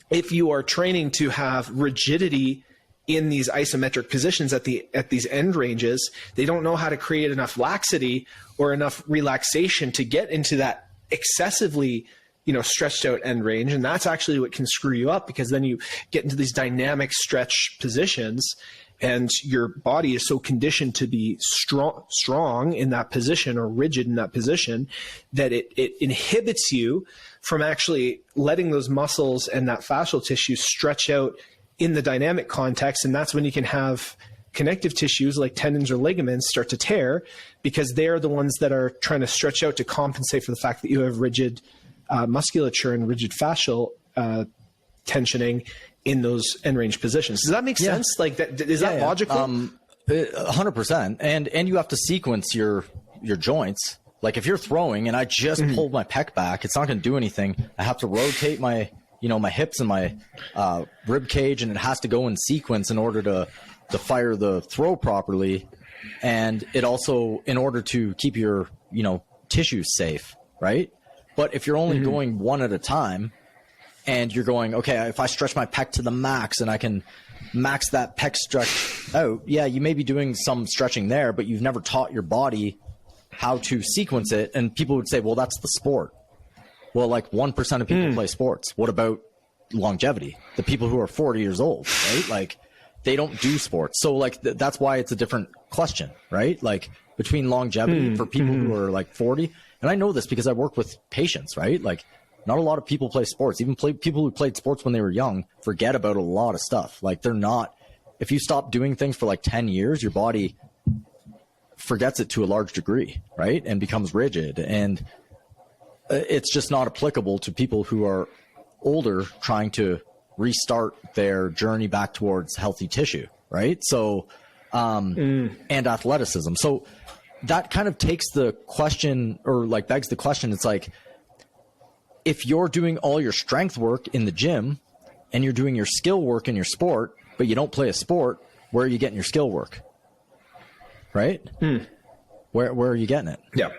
if you are training to have rigidity in these isometric positions at these end ranges, they don't know how to create enough laxity or enough relaxation to get into that excessively, stretched out end range. And that's actually what can screw you up, because then you get into these dynamic stretch positions and your body is so conditioned to be strong in that position, or rigid in that position, that it inhibits you from actually letting those muscles and that fascial tissue stretch out in the dynamic context. And that's when you can have connective tissues like tendons or ligaments start to tear, because they're the ones that are trying to stretch out to compensate for the fact that you have rigid musculature and rigid fascial tensioning in those end range positions. Does that make sense? Like that, is that logical? 100%. And you have to sequence your joints. Like if you're throwing and I just pulled my pec back, it's not going to do anything. I have to rotate my, my hips and my rib cage, and it has to go in sequence in order to fire the throw properly. And it also, in order to keep your, tissues safe, right? But if you're only going one at a time, and you're going, okay, if I stretch my pec to the max and I can max that pec stretch out, yeah, you may be doing some stretching there, but you've never taught your body how to sequence it. And people would say, well, that's the sport. Well, like 1% of people play sports. What about longevity? The people who are 40 years old, right? Like they don't do sports. So like that's why it's a different question, right? Like between longevity for people who are like 40. And I know this because I work with patients, right? Like, not a lot of people play sports. Even people who played sports when they were young forget about a lot of stuff. Like they're not, if you stop doing things for like 10 years, your body forgets it to a large degree, right? And becomes rigid. And it's just not applicable to people who are older trying to restart their journey back towards healthy tissue, right? So, and athleticism. So that kind of takes the question, or like begs the question. It's like, if you're doing all your strength work in the gym and you're doing your skill work in your sport, but you don't play a sport, where are you getting your skill work? Right? Where are you getting it? Yeah.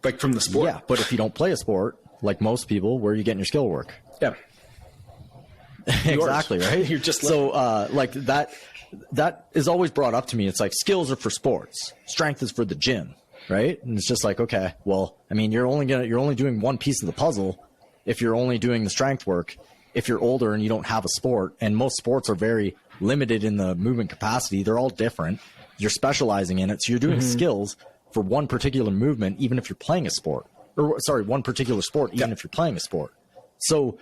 Like from the sport. Yeah, but if you don't play a sport, like most people, where are you getting your skill work? Yeah. Exactly, right? You're just so like that is always brought up to me. It's like skills are for sports, strength is for the gym. Right. And it's just like, okay, well, I mean, you're only doing one piece of the puzzle if you're only doing the strength work, if you're older and you don't have a sport. And most sports are very limited in the movement capacity. They're all different. You're specializing in it. So you're doing skills for one particular movement, even if you're playing a sport, or sorry, one particular sport, even if you're playing a sport. So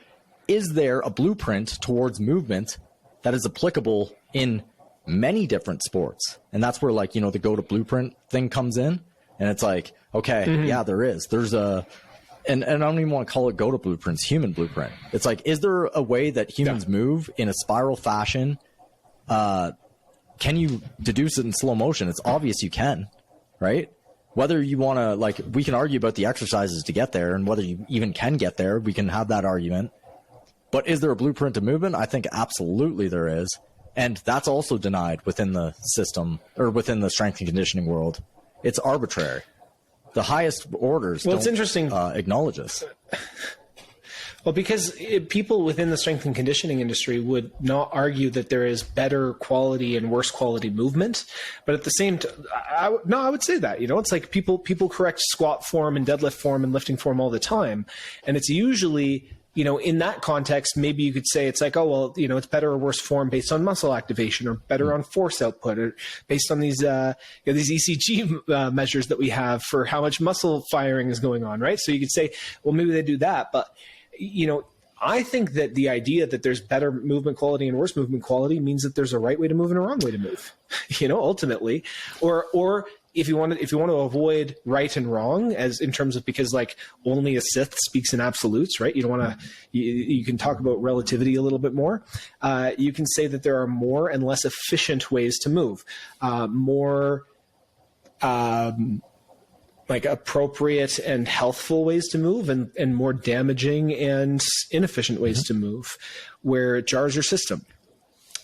is there a blueprint towards movement that is applicable in many different sports? And that's where like, the go to blueprint thing comes in. And it's like, okay, yeah, there is. There's and I don't even want to call it go to blueprints, human blueprint. It's like, is there a way that humans move in a spiral fashion? Can you deduce it in slow motion? It's obvious you can, right? Whether you want to, like, we can argue about the exercises to get there, and whether you even can get there, we can have that argument. But is there a blueprint to movement? I think absolutely there is. And that's also denied within the system, or within the strength and conditioning world. It's arbitrary. The highest orders it's interesting. Acknowledge this. Well, because people within the strength and conditioning industry would not argue that there is better quality and worse quality movement. But at the same time, I would say that, it's like people correct squat form and deadlift form and lifting form all the time. And it's usually, in that context, maybe you could say it's like, oh, well, it's better or worse form based on muscle activation, or better on force output, or based on these ECG measures that we have for how much muscle firing is going on, right? So you could say, well, maybe they do that. But, I think that the idea that there's better movement quality and worse movement quality means that there's a right way to move and a wrong way to move, ultimately. Or if you want to avoid right and wrong, as in terms of, because like only a Sith speaks in absolutes, right? You don't want to. You can talk about relativity a little bit more. You can say that there are more and less efficient ways to move, more like appropriate and healthful ways to move, and more damaging and inefficient ways to move, where it jars your system.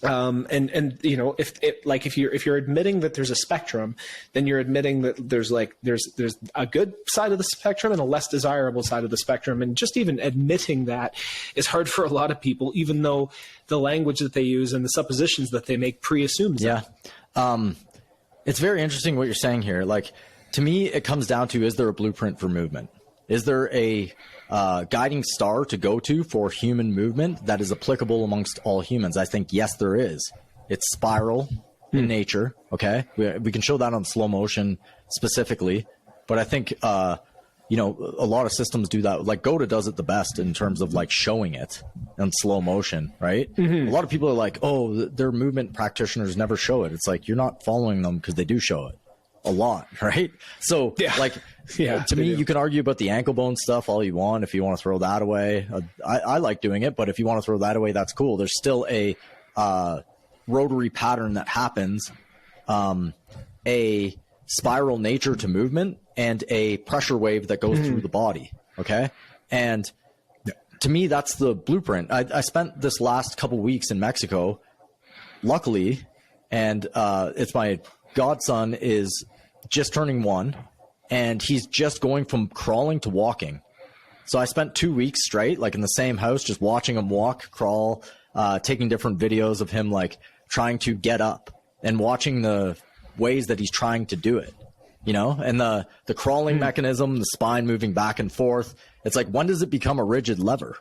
And you know, if you're admitting that there's a spectrum, then you're admitting that there's a good side of the spectrum and a less desirable side of the spectrum. And just even admitting that is hard for a lot of people, even though the language that they use and the suppositions that they make pre-assumes that. It's very interesting what you're saying here. Like, to me, it comes down to, is there a blueprint for movement? Is there a guiding star to go to for human movement that is applicable amongst all humans? I think, yes, there is. It's spiral in nature. Okay. We can show that on slow motion specifically, but I think, you know, a lot of systems do that. Like Goda does it the best in terms of like showing it in slow motion, right? A lot of people are like, oh, their movement practitioners never show it. It's like, you're not following them because they do show it a lot, right? So to me, you can argue about the ankle bone stuff all you want if you want to throw that away. I like doing it, but if you want to throw that away, that's cool. There's still a rotary pattern that happens, a spiral nature to movement, and a pressure wave that goes through the body. Okay. And to me, that's the blueprint. I spent this last couple weeks in Mexico, luckily, and it's my godson is just turning 1, and he's just going from crawling to walking. So I spent 2 weeks straight, like in the same house, just watching him walk, crawl, taking different videos of him like trying to get up and watching the ways that he's trying to do it, you know, and the crawling mechanism, the spine moving back and forth. It's like, when does it become a rigid lever?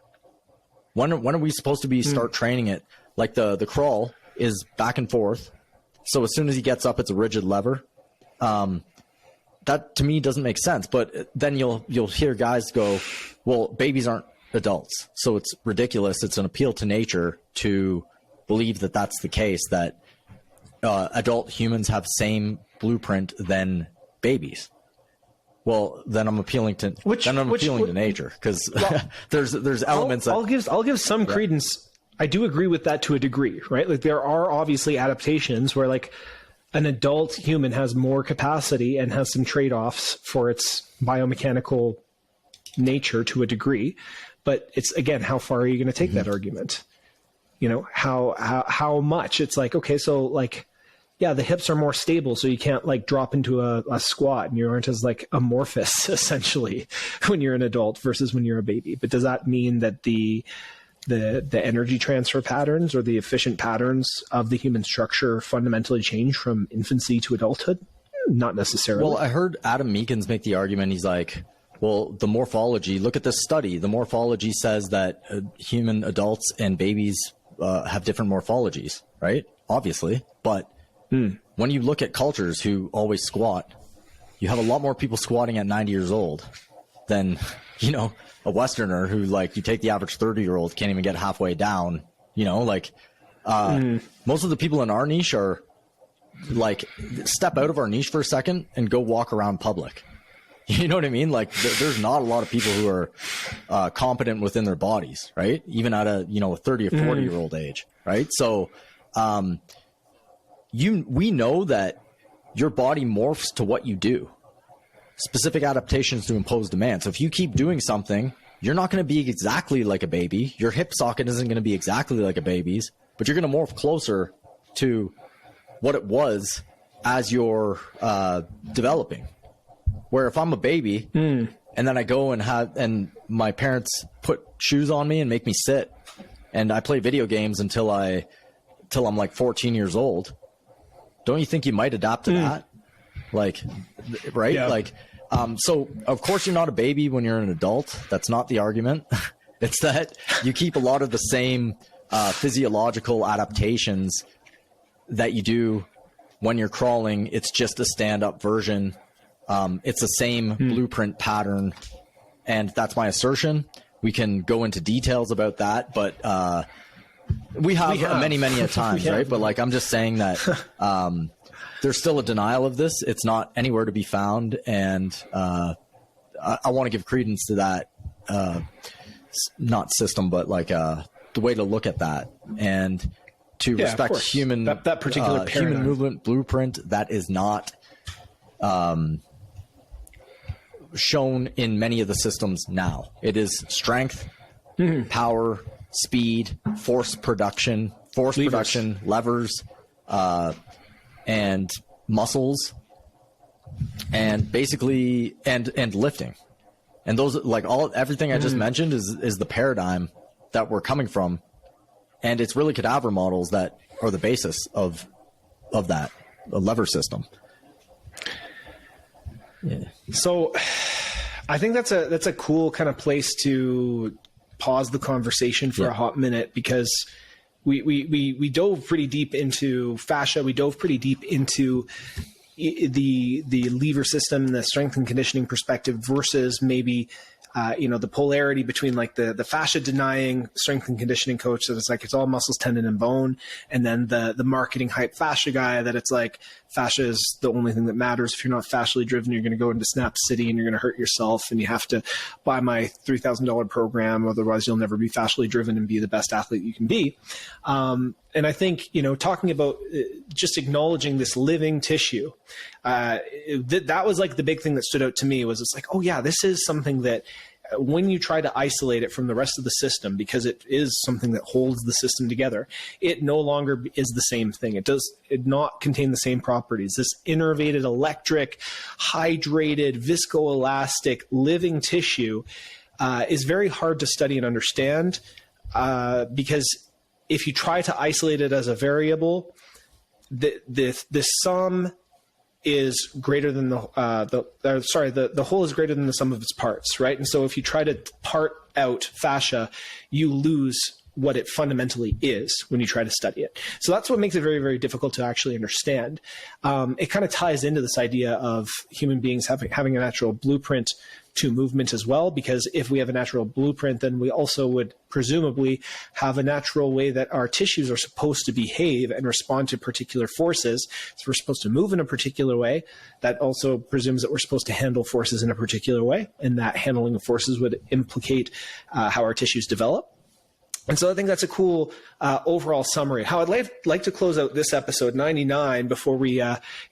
When are we supposed to be start training it? Like the crawl is back and forth. So as soon as he gets up, it's a rigid lever. That to me doesn't make sense. But then you'll hear guys go, well, babies aren't adults, so it's ridiculous. It's an appeal to nature to believe that that's the case, that adult humans have same blueprint than babies. Well, then I'm appealing to nature, because there's elements. I'll give some credence. I do agree with that to a degree, right? Like, there are obviously adaptations where like an adult human has more capacity and has some trade-offs for its biomechanical nature to a degree. But it's, again, how far are you going to take that argument? You know, how much? It's like, okay, so like, yeah, the hips are more stable, so you can't like drop into a squat, and you aren't as like amorphous essentially when you're an adult versus when you're a baby. But does that mean that the energy transfer patterns or the efficient patterns of the human structure fundamentally change from infancy to adulthood? Not necessarily. Well, I heard Adam Meekins make the argument. He's like, well, the morphology, look at this study. The morphology says that human adults and babies have different morphologies, right? Obviously. But when you look at cultures who always squat, you have a lot more people squatting at 90 years old than, you know, a Westerner who, like, you take the average 30-year-old, can't even get halfway down, you know, like most of the people in our niche are like, step out of our niche for a second and go walk around public. You know what I mean? Like, there's not a lot of people who are competent within their bodies, right? Even at a, you know, a 30 or 40-year-old age, right? So we know that your body morphs to what you do. Specific adaptations to impose demand. So if you keep doing something, you're not going to be exactly like a baby. Your hip socket isn't going to be exactly like a baby's, but you're going to morph closer to what it was as you're developing. Where if I'm a baby and then I go and my parents put shoes on me and make me sit, and I play video games until I'm like 14 years old, don't you think you might adapt to that? Like, right? Yeah. Like, so of course you're not a baby when you're an adult. That's not the argument. It's that you keep a lot of the same physiological adaptations that you do when you're crawling. It's just a stand-up version. It's the same blueprint pattern, and that's my assertion. We can go into details about that, but We have many a times, right? But like, I'm just saying that there's still a denial of this. It's not anywhere to be found, and I want to give credence to that, not system, but like the way to look at that, and to respect human that particular human movement blueprint that is not shown in many of the systems now. It is strength, power, speed, force production, levers, and muscles, and basically and lifting. And those, like everything I just mentioned is the paradigm that we're coming from. And it's really cadaver models that are the basis of that, a lever system. Yeah. So I think that's a cool kind of place to pause the conversation for a hot minute, because we dove pretty deep into fascia. We dove pretty deep into the lever system, the strength and conditioning perspective versus maybe the polarity between like the fascia denying strength and conditioning coach that it's like it's all muscles, tendon, and bone, and then the marketing hype fascia guy that it's like fascia is the only thing that matters. If you're not fascially driven, you're going to go into Snap City and you're going to hurt yourself, and you have to buy my $3,000 program, otherwise you'll never be fascially driven and be the best athlete you can be. And I think, talking about just acknowledging this living tissue, that was like the big thing that stood out to me was it's like, oh yeah, this is something that when you try to isolate it from the rest of the system, because it is something that holds the system together, it no longer is the same thing. It does not contain the same properties. This innervated electric, hydrated, viscoelastic living tissue is very hard to study and understand because if you try to isolate it as a variable, the sum is greater than the whole is greater than the sum of its parts, right? And so if you try to part out fascia, you lose what it fundamentally is when you try to study it. So that's what makes it very, very difficult to actually understand. It kind of ties into this idea of human beings having a natural blueprint to movement as well, because if we have a natural blueprint, then we also would presumably have a natural way that our tissues are supposed to behave and respond to particular forces. So we're supposed to move in a particular way. That also presumes that we're supposed to handle forces in a particular way, and that handling of forces would implicate how our tissues develop. And so I think that's a cool overall summary. How I'd like to close out this episode 99 before we,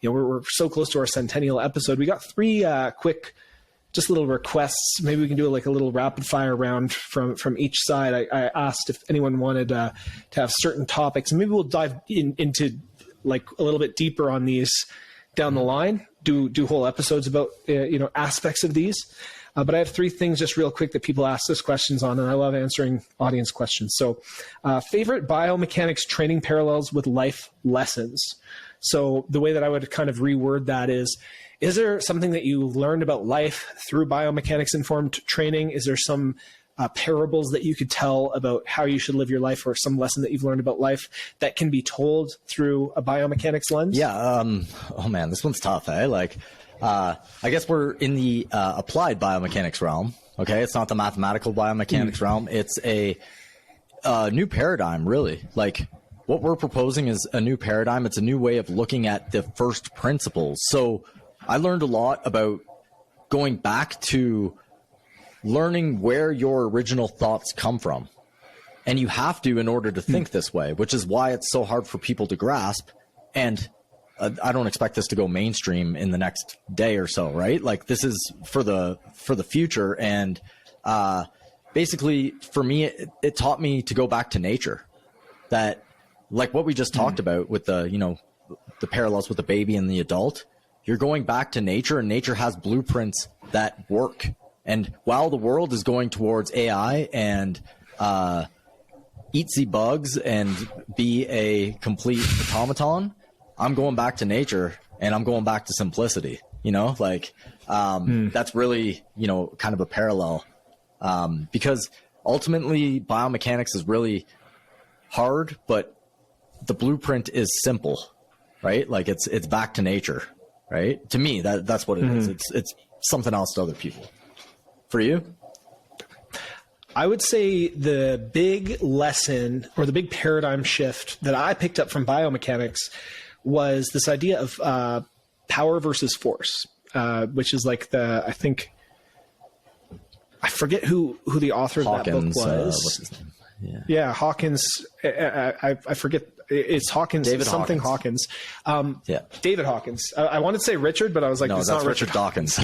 we're so close to our centennial episode. We got three quick, just little requests. Maybe we can do like a little rapid fire round from each side. I asked if anyone wanted to have certain topics, and maybe we'll dive into like a little bit deeper on these down the line. Do whole episodes about aspects of these. But I have three things just real quick that people ask us questions on, and I love answering audience questions. So favorite biomechanics training parallels with life lessons. So the way that I would kind of reword that is there something that you learned about life through biomechanics informed training? Is there some parables that you could tell about how you should live your life, or some lesson that you've learned about life that can be told through a biomechanics lens? Yeah. Oh man, this one's tough, eh? Like, I guess we're in the applied biomechanics realm. Okay, it's not the mathematical biomechanics realm. It's a new paradigm, really. Like what we're proposing is a new paradigm. It's a new way of looking at the first principles. So I learned a lot about going back to learning where your original thoughts come from. And you have to in order to think this way, which is why it's so hard for people to grasp. And I don't expect this to go mainstream in the next day or so, right? Like this is for the future. And basically for me, it taught me to go back to nature. That like what we just talked about with the parallels with the baby and the adult, you're going back to nature, and nature has blueprints that work. And while the world is going towards AI and eat the bugs and be a complete automaton, I'm going back to nature, and I'm going back to simplicity, that's really, kind of a parallel, because ultimately biomechanics is really hard, but the blueprint is simple, right? Like it's back to nature, right? To me, that's what it is. It's something else to other people. For you? I would say the big lesson or the big paradigm shift that I picked up from biomechanics was this idea of power versus force, which is like I forget who the author of Hawkins, that book was. What's his name? Yeah, Hawkins. I forget. It's Hawkins. David something Hawkins. David Hawkins. I wanted to say Richard, but I was like, no, it's that's not Richard Dawkins.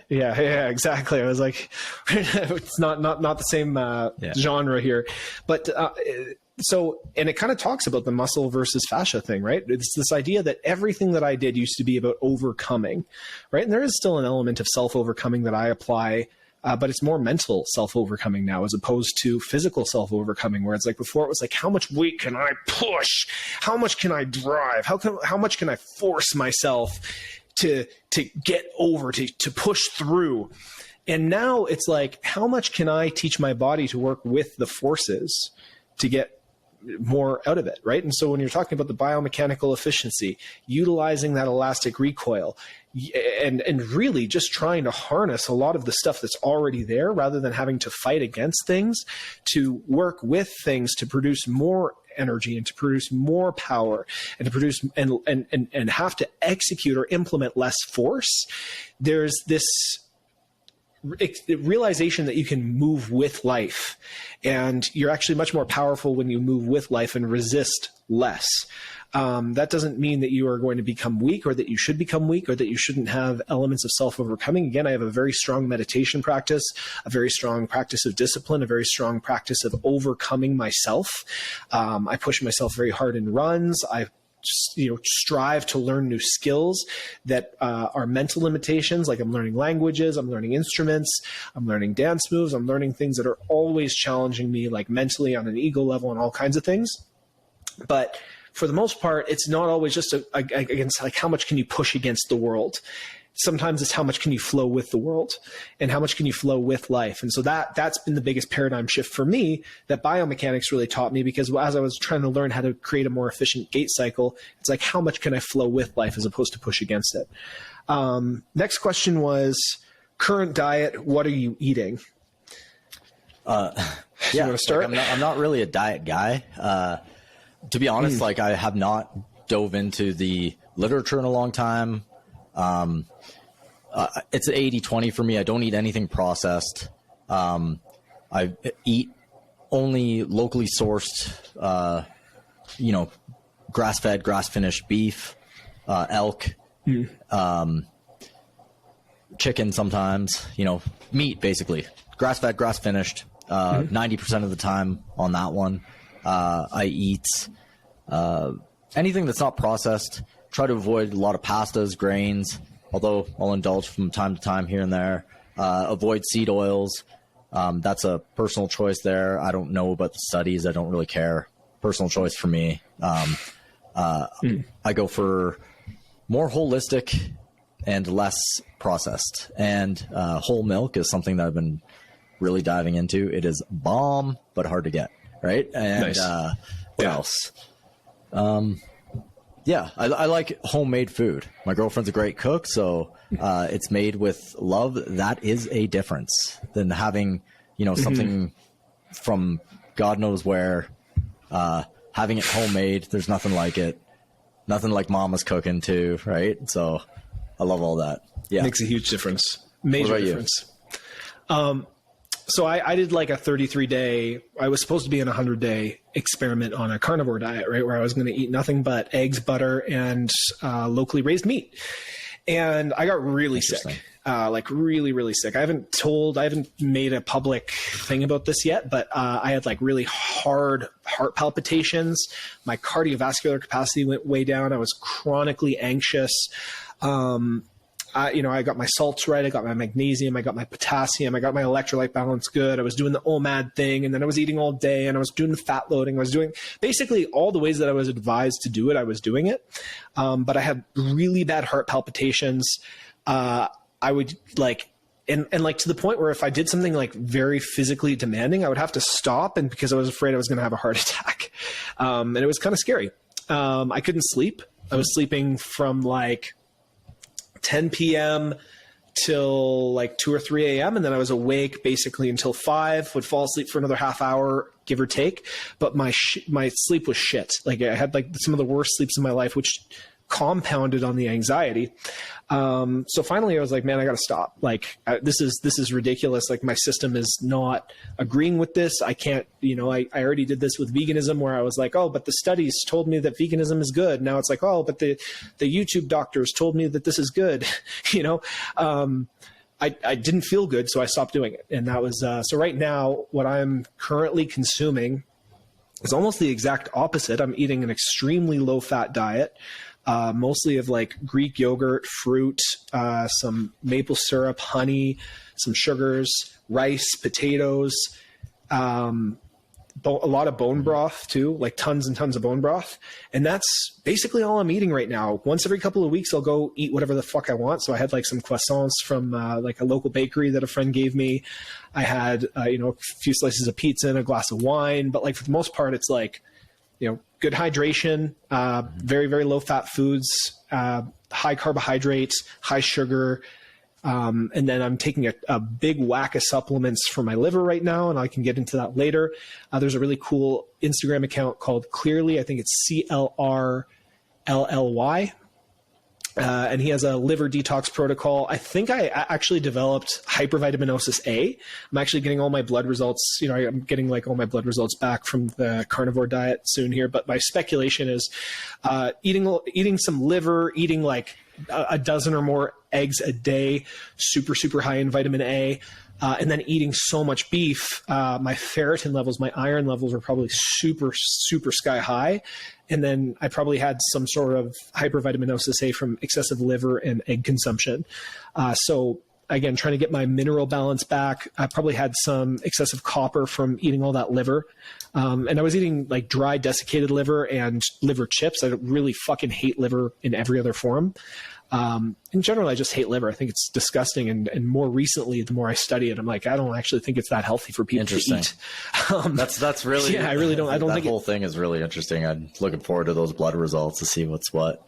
yeah, exactly. I was like, it's not the same genre here, but and it kind of talks about the muscle versus fascia thing, right? It's this idea that everything that I did used to be about overcoming, right? And there is still an element of self-overcoming that I apply. But it's more mental self-overcoming now as opposed to physical self-overcoming, where it's like before it was like, how much weight can I push? How much can I drive? How much can I force myself to get over, to push through? And now it's like, how much can I teach my body to work with the forces to get more out of it, right? And so when you're talking about the biomechanical efficiency, utilizing that elastic recoil, and really just trying to harness a lot of the stuff that's already there rather than having to fight against things, to work with things to produce more energy and to produce more power and to produce and have to execute or implement less force, there's this realization that you can move with life, and you're actually much more powerful when you move with life and resist less. That doesn't mean that you are going to become weak or that you should become weak or that you shouldn't have elements of self-overcoming. Again, I have a very strong meditation practice, a very strong practice of discipline, a very strong practice of overcoming myself. I push myself very hard in runs. I strive to learn new skills that are mental limitations. Like I'm learning languages, I'm learning instruments, I'm learning dance moves, I'm learning things that are always challenging me, like mentally on an ego level and all kinds of things. But for the most part, it's not always just against like how much can you push against the world. Sometimes it's how much can you flow with the world and how much can you flow with life. And so that's been the biggest paradigm shift for me that biomechanics really taught me, because as I was trying to learn how to create a more efficient gait cycle, it's like, how much can I flow with life as opposed to push against it? Next question was current diet. What are you eating? Yeah, you want to start? Like I'm not really a diet guy. To be honest, like I have not dove into the literature in a long time. It's 80-20 for me. I don't eat anything processed. I eat only locally sourced, grass-fed, grass-finished beef, elk, chicken sometimes, meat basically. Grass-fed, grass-finished, 90% of the time on that one. I eat anything that's not processed. Try to avoid a lot of pastas, grains, although I'll indulge from time to time here and there. Avoid seed oils. That's a personal choice there. I don't know about the studies. I don't really care. Personal choice for me. I go for more holistic and less processed. And whole milk is something that I've been really diving into. It is bomb, but hard to get, right? And nice. What else? Yeah, I like homemade food. My girlfriend's a great cook, so it's made with love. That is a difference than having, something from God knows where. Having it homemade, there's nothing like it. Nothing like mama's cooking too, right? So I love all that. Yeah, makes a huge difference. Major difference. So I did like a 33-day, I was supposed to be in a 100-day experiment on a carnivore diet, right? Where I was going to eat nothing but eggs, butter, and locally raised meat. And I got really sick, like really, really sick. I haven't made a public thing about this yet, but I had like really hard heart palpitations. My cardiovascular capacity went way down. I was chronically anxious. I got my salts right. I got my magnesium. I got my potassium. I got my electrolyte balance good. I was doing the OMAD thing, and then I was eating all day, and I was doing the fat loading. I was doing basically all the ways that I was advised to do it. I was doing it, but I had really bad heart palpitations. I would like, and like to the point where if I did something like very physically demanding, I would have to stop, and because I was afraid I was going to have a heart attack, and it was kind of scary. I couldn't sleep. I was sleeping from like 10 p.m. till like 2 or 3 a.m. And then I was awake basically until 5, would fall asleep for another half hour, give or take. But my sleep was shit. Like I had like some of the worst sleeps in my life, which compounded on the anxiety. So finally I was like, man, I got to stop. Like this is ridiculous. Like my system is not agreeing with this. I can't, I already did this with veganism where I was like, oh, but the studies told me that veganism is good. Now it's like, oh, but the YouTube doctors told me that this is good. I didn't feel good. So I stopped doing it. And that was, so right now what I'm currently consuming is almost the exact opposite. I'm eating an extremely low fat diet. Mostly of like Greek yogurt, fruit, some maple syrup, honey, some sugars, rice, potatoes, a lot of bone broth too, like tons and tons of bone broth. And that's basically all I'm eating right now. Once every couple of weeks, I'll go eat whatever the fuck I want. So I had like some croissants from like a local bakery that a friend gave me. I had, a few slices of pizza and a glass of wine. But like for the most part, it's like, good hydration, very, very low fat foods, high carbohydrates, high sugar. And then I'm taking a big whack of supplements for my liver right now, and I can get into that later. There's a really cool Instagram account called Clearly. I think it's CLRLLY. And he has a liver detox protocol. I think I actually developed hypervitaminosis A. I'm actually getting all my blood results. I'm getting like all my blood results back from the carnivore diet soon here. But my speculation is eating some liver, eating like a dozen or more eggs a day, super, super high in vitamin A. And then eating so much beef, my ferritin levels, my iron levels are probably super, super sky high. And then I probably had some sort of hypervitaminosis A from excessive liver and egg consumption. So again, trying to get my mineral balance back. I probably had some excessive copper from eating all that liver. And I was eating like dry desiccated liver and liver chips. I really fucking hate liver in every other form. In general, I just hate liver. I think it's disgusting. And more recently, the more I study it, I'm like, I don't actually think it's that healthy for people to eat. That's really, yeah, I really don't. I don't think that whole thing is really interesting. I'm looking forward to those blood results to see what's what.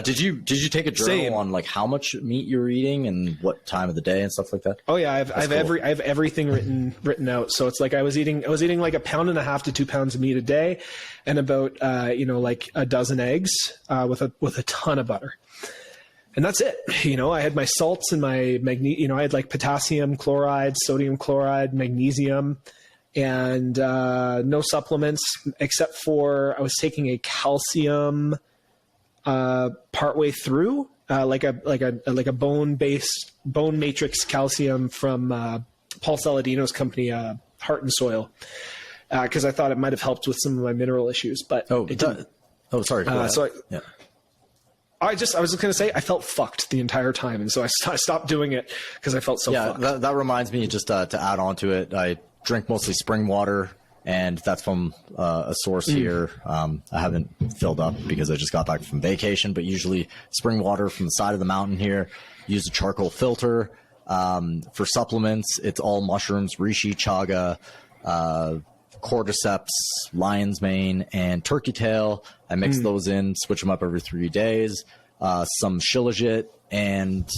Did you take a journal on like how much meat you were eating and what time of the day and stuff like that? Oh yeah, I have everything written out. So it's like I was eating like 1.5 pounds to 2 pounds of meat a day, and about like a dozen eggs with a ton of butter. And that's it. I had my salts and my magnesium, I had like potassium chloride, sodium chloride, magnesium, and no supplements except for I was taking a calcium partway through, like a bone matrix calcium from Paul Saladino's company, Heart and Soil, because I thought it might have helped with some of my mineral issues, but it didn't. Oh, sorry. Yeah. I was just going to say I felt fucked the entire time. And so I stopped doing it because I felt so fucked. Yeah, that reminds me just to add on to it. I drink mostly spring water, and that's from a source here. I haven't filled up because I just got back from vacation, but usually spring water from the side of the mountain here. Use a charcoal filter. For supplements, it's all mushrooms, reishi, chaga, cordyceps, lion's mane, and turkey tail. I mix those in, switch them up every 3 days. Some shilajit and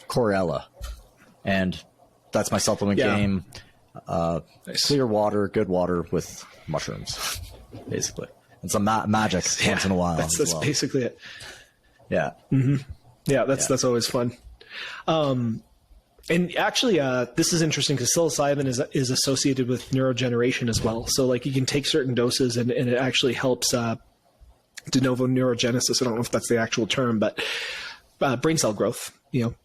chlorella, and that's my supplement game. Nice. Clear water, good water with mushrooms, basically, and some magic once in a while. That's basically it. Yeah. Mm-hmm. Yeah, that's always fun. And actually, this is interesting because psilocybin is associated with neurogeneration as well. So like you can take certain doses and it actually helps de novo neurogenesis. I don't know if that's the actual term, but brain cell growth. Magic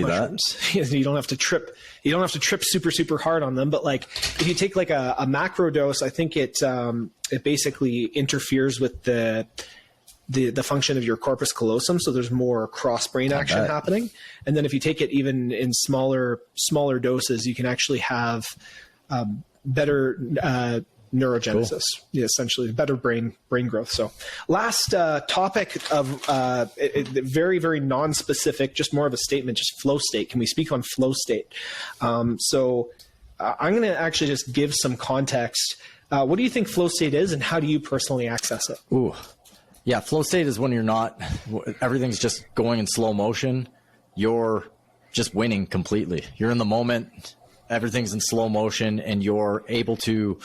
mushrooms. You don't have to trip. You don't have to trip super, super hard on them. But like if you take like a macro dose, I think it basically interferes with the function of your corpus callosum, so there's more cross brain action happening. And then if you take it even in smaller doses, you can actually have better neurogenesis. Cool. Yeah, essentially better brain growth. So last topic of very, very non-specific, just more of a statement, just flow state. Can we speak on flow state? So I'm going to actually just give some context. What do you think flow state is, and how do you personally access it? Ooh. Yeah, flow state is when everything's just going in slow motion. You're just winning completely. You're in the moment, everything's in slow motion, and you're able to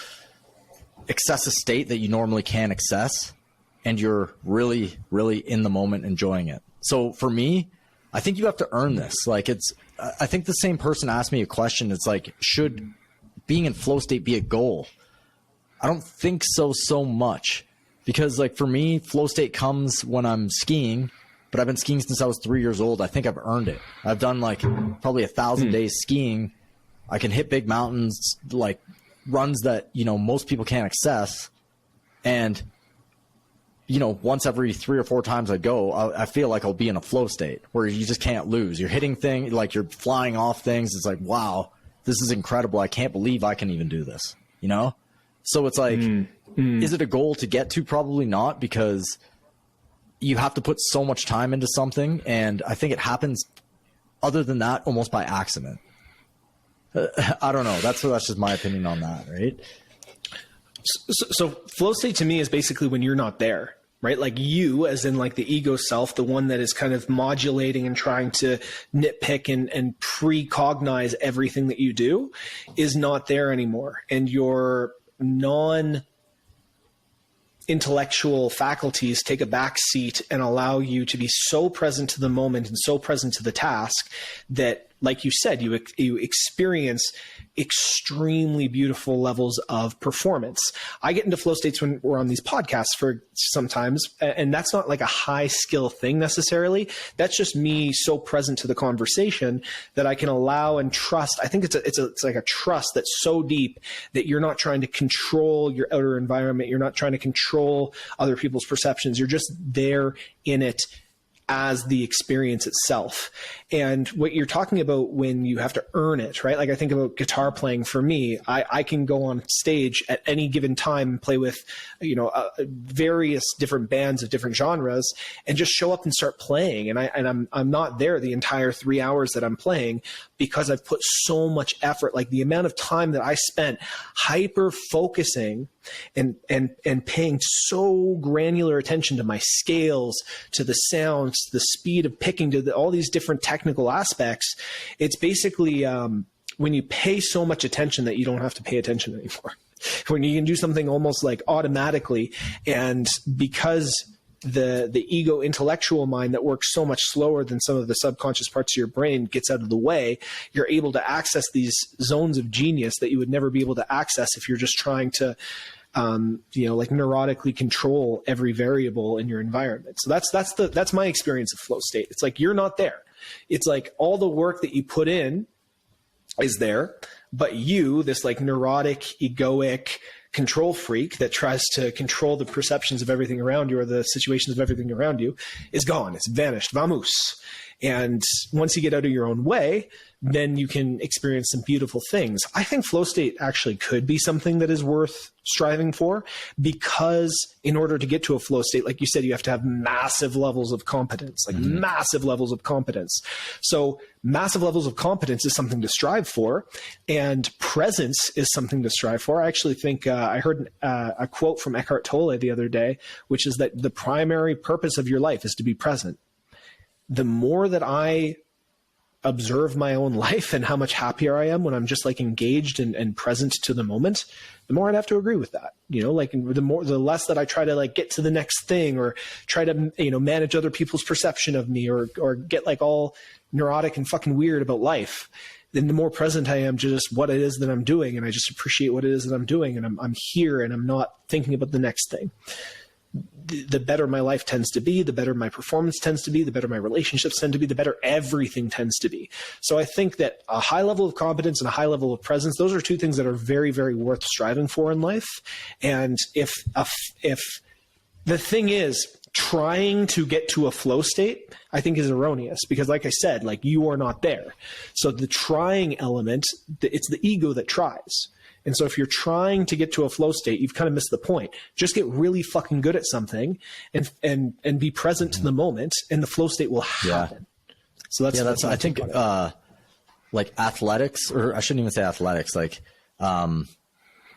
access a state that you normally can't access, and you're really, really in the moment enjoying it. So for me, I think you have to earn this. Like, I think the same person asked me a question. It's like, should being in flow state be a goal? I don't think so much, because like for me, flow state comes when I'm skiing, but I've been skiing since I was 3 years old. I think I've earned it. I've done like probably 1,000 days skiing. I can hit big mountains, like runs that, you know, most people can't access. And, you know, once every 3 or 4 times I go, I feel like I'll be in a flow state where you just can't lose. You're hitting things, like you're flying off things. It's like, wow, this is incredible. I can't believe I can even do this, you know? So it's like, is it a goal to get to? Probably not, because you have to put so much time into something. And I think it happens, other than that, almost by accident. I don't know. That's just my opinion on that, right? So flow state to me is basically when you're not there, right? Like you, as in like the ego self, the one that is kind of modulating and trying to nitpick and precognize everything that you do, is not there anymore. And your non-intellectual faculties take a back seat and allow you to be so present to the moment and so present to the task that, like you said, you experience extremely beautiful levels of performance. I get into flow states when we're on these podcasts for sometimes, and that's not like a high skill thing necessarily. That's just me so present to the conversation that I can allow and trust. I think it's like a trust that's so deep that you're not trying to control your outer environment. You're not trying to control other people's perceptions. You're just there in it as the experience itself. And what you're talking about when you have to earn it, right? Like I think about guitar playing for me, I can go on stage at any given time and play with, you know, various different bands of different genres and just show up and start playing. And I'm not there the entire 3 hours that I'm playing because I've put so much effort. Like the amount of time that I spent hyper focusing and paying so granular attention to my scales, to the sounds, to the speed of picking, to all these different technical aspects. It's basically when you pay so much attention that you don't have to pay attention anymore. When you can do something almost like automatically, and because the ego intellectual mind that works so much slower than some of the subconscious parts of your brain gets out of the way, you're able to access these zones of genius that you would never be able to access if you're just trying to like neurotically control every variable in your environment. So that's my experience of flow state. It's like you're not there. It's like all the work that you put in is there, but you, this like neurotic, egoic control freak that tries to control the perceptions of everything around you or the situations of everything around you, is gone. It's vanished. Vamos. And once you get out of your own way, then you can experience some beautiful things. I think flow state actually could be something that is worth striving for, because in order to get to a flow state, like you said, you have to have massive levels of competence, massive levels of competence. So massive levels of competence is something to strive for, and presence is something to strive for. I actually think I heard a quote from Eckhart Tolle the other day, which is that the primary purpose of your life is to be present. The more that I observe my own life and how much happier I am when I'm just like engaged and present to the moment, the more I'd have to agree with that. You know, like the less that I try to like get to the next thing or try to, manage other people's perception of me or get like all neurotic and fucking weird about life, then the more present I am to just what it is that I'm doing. And I just appreciate what it is that I'm doing. And I'm here and I'm not thinking about the next thing. The better my life tends to be, the better my performance tends to be, the better my relationships tend to be, the better everything tends to be. So I think that a high level of competence and a high level of presence, those are two things that are very, very worth striving for in life. And if the thing is, trying to get to a flow state, I think is erroneous, because like I said, like you are not there. So the trying element, it's the ego that tries. And so if you're trying to get to a flow state, you've kind of missed the point. Just get really fucking good at something and be present to the moment, and the flow state will happen. Yeah. So that's I think like athletics, or I shouldn't even say athletics, like I'm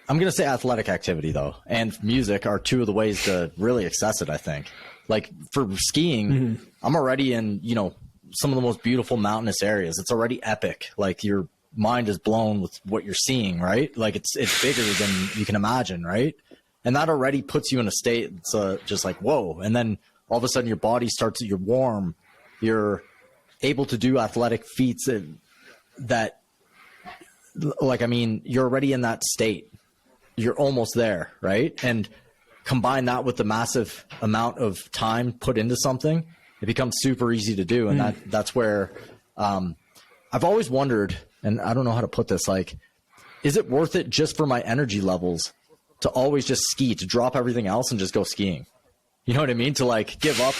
going to say athletic activity though, and music are two of the ways to really access it, I think. Like for skiing, I'm already in, some of the most beautiful mountainous areas. It's already epic. Like your mind is blown with what you're seeing, right? Like it's bigger than you can imagine, right? And that already puts you in a state that's just like, whoa. And then all of a sudden your body starts, you're warm, you're able to do athletic feats that like, I mean, you're already in that state. You're almost there, right? And combine that with the massive amount of time put into something, it becomes super easy to do. And that's where I've always wondered, and I don't know how to put this, like, is it worth it just for my energy levels to always just ski, to drop everything else and just go skiing? You know what I mean? To like give up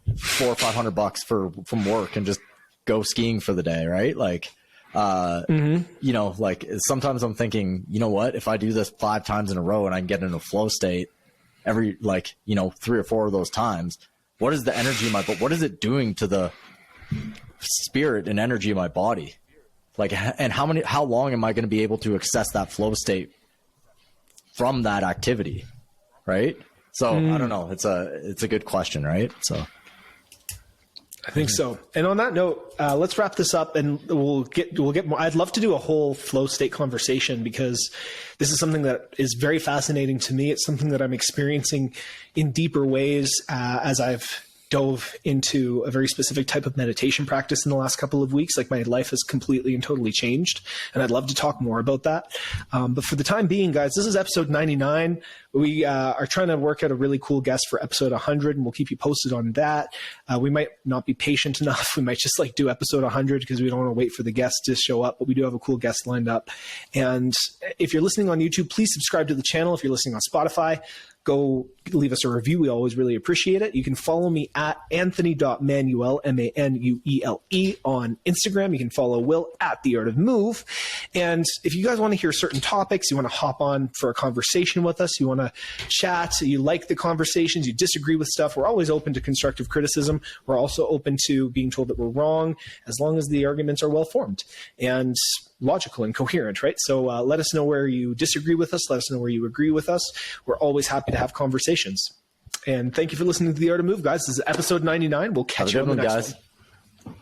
$400 or $500 from work and just go skiing for the day, right? Like, you know, like sometimes I'm thinking, you know what, if I do this 5 times in a row and I get in a flow state every, like, you know, 3 or 4 of those times, what is the energy in my body? What is it doing to the spirit and energy of my body? Like, and how long am I going to be able to access that flow state from that activity? Right. So I don't know. It's a good question. Right. So. I think so. And on that note, let's wrap this up, and we'll get more. I'd love to do a whole flow state conversation, because this is something that is very fascinating to me. It's something that I'm experiencing in deeper ways as I've dove into a very specific type of meditation practice in the last couple of weeks. Like, my life has completely and totally changed, and I'd love to talk more about that. But for the time being, guys, this is episode 99. We are trying to work out a really cool guest for episode 100, and we'll keep you posted on that. We might not be patient enough. We might just like do episode 100 because we don't want to wait for the guest to show up, but we do have a cool guest lined up. And if you're listening on YouTube, please subscribe to the channel. If you're listening on Spotify, go leave us a review. We always really appreciate it. You can follow me at anthony.manuel, Manuele, on Instagram. You can follow Will at The Art of Move. And if you guys want to hear certain topics, you want to hop on for a conversation with us, you want to chat, you like the conversations, you disagree with stuff, we're always open to constructive criticism. We're also open to being told that we're wrong, as long as the arguments are well formed and logical and coherent, right? So let us know where you disagree with us. Let us know where you agree with us. We're always happy to have conversations. And thank you for listening to The Art of Move, guys. This is episode 99. We'll catch you on the next one.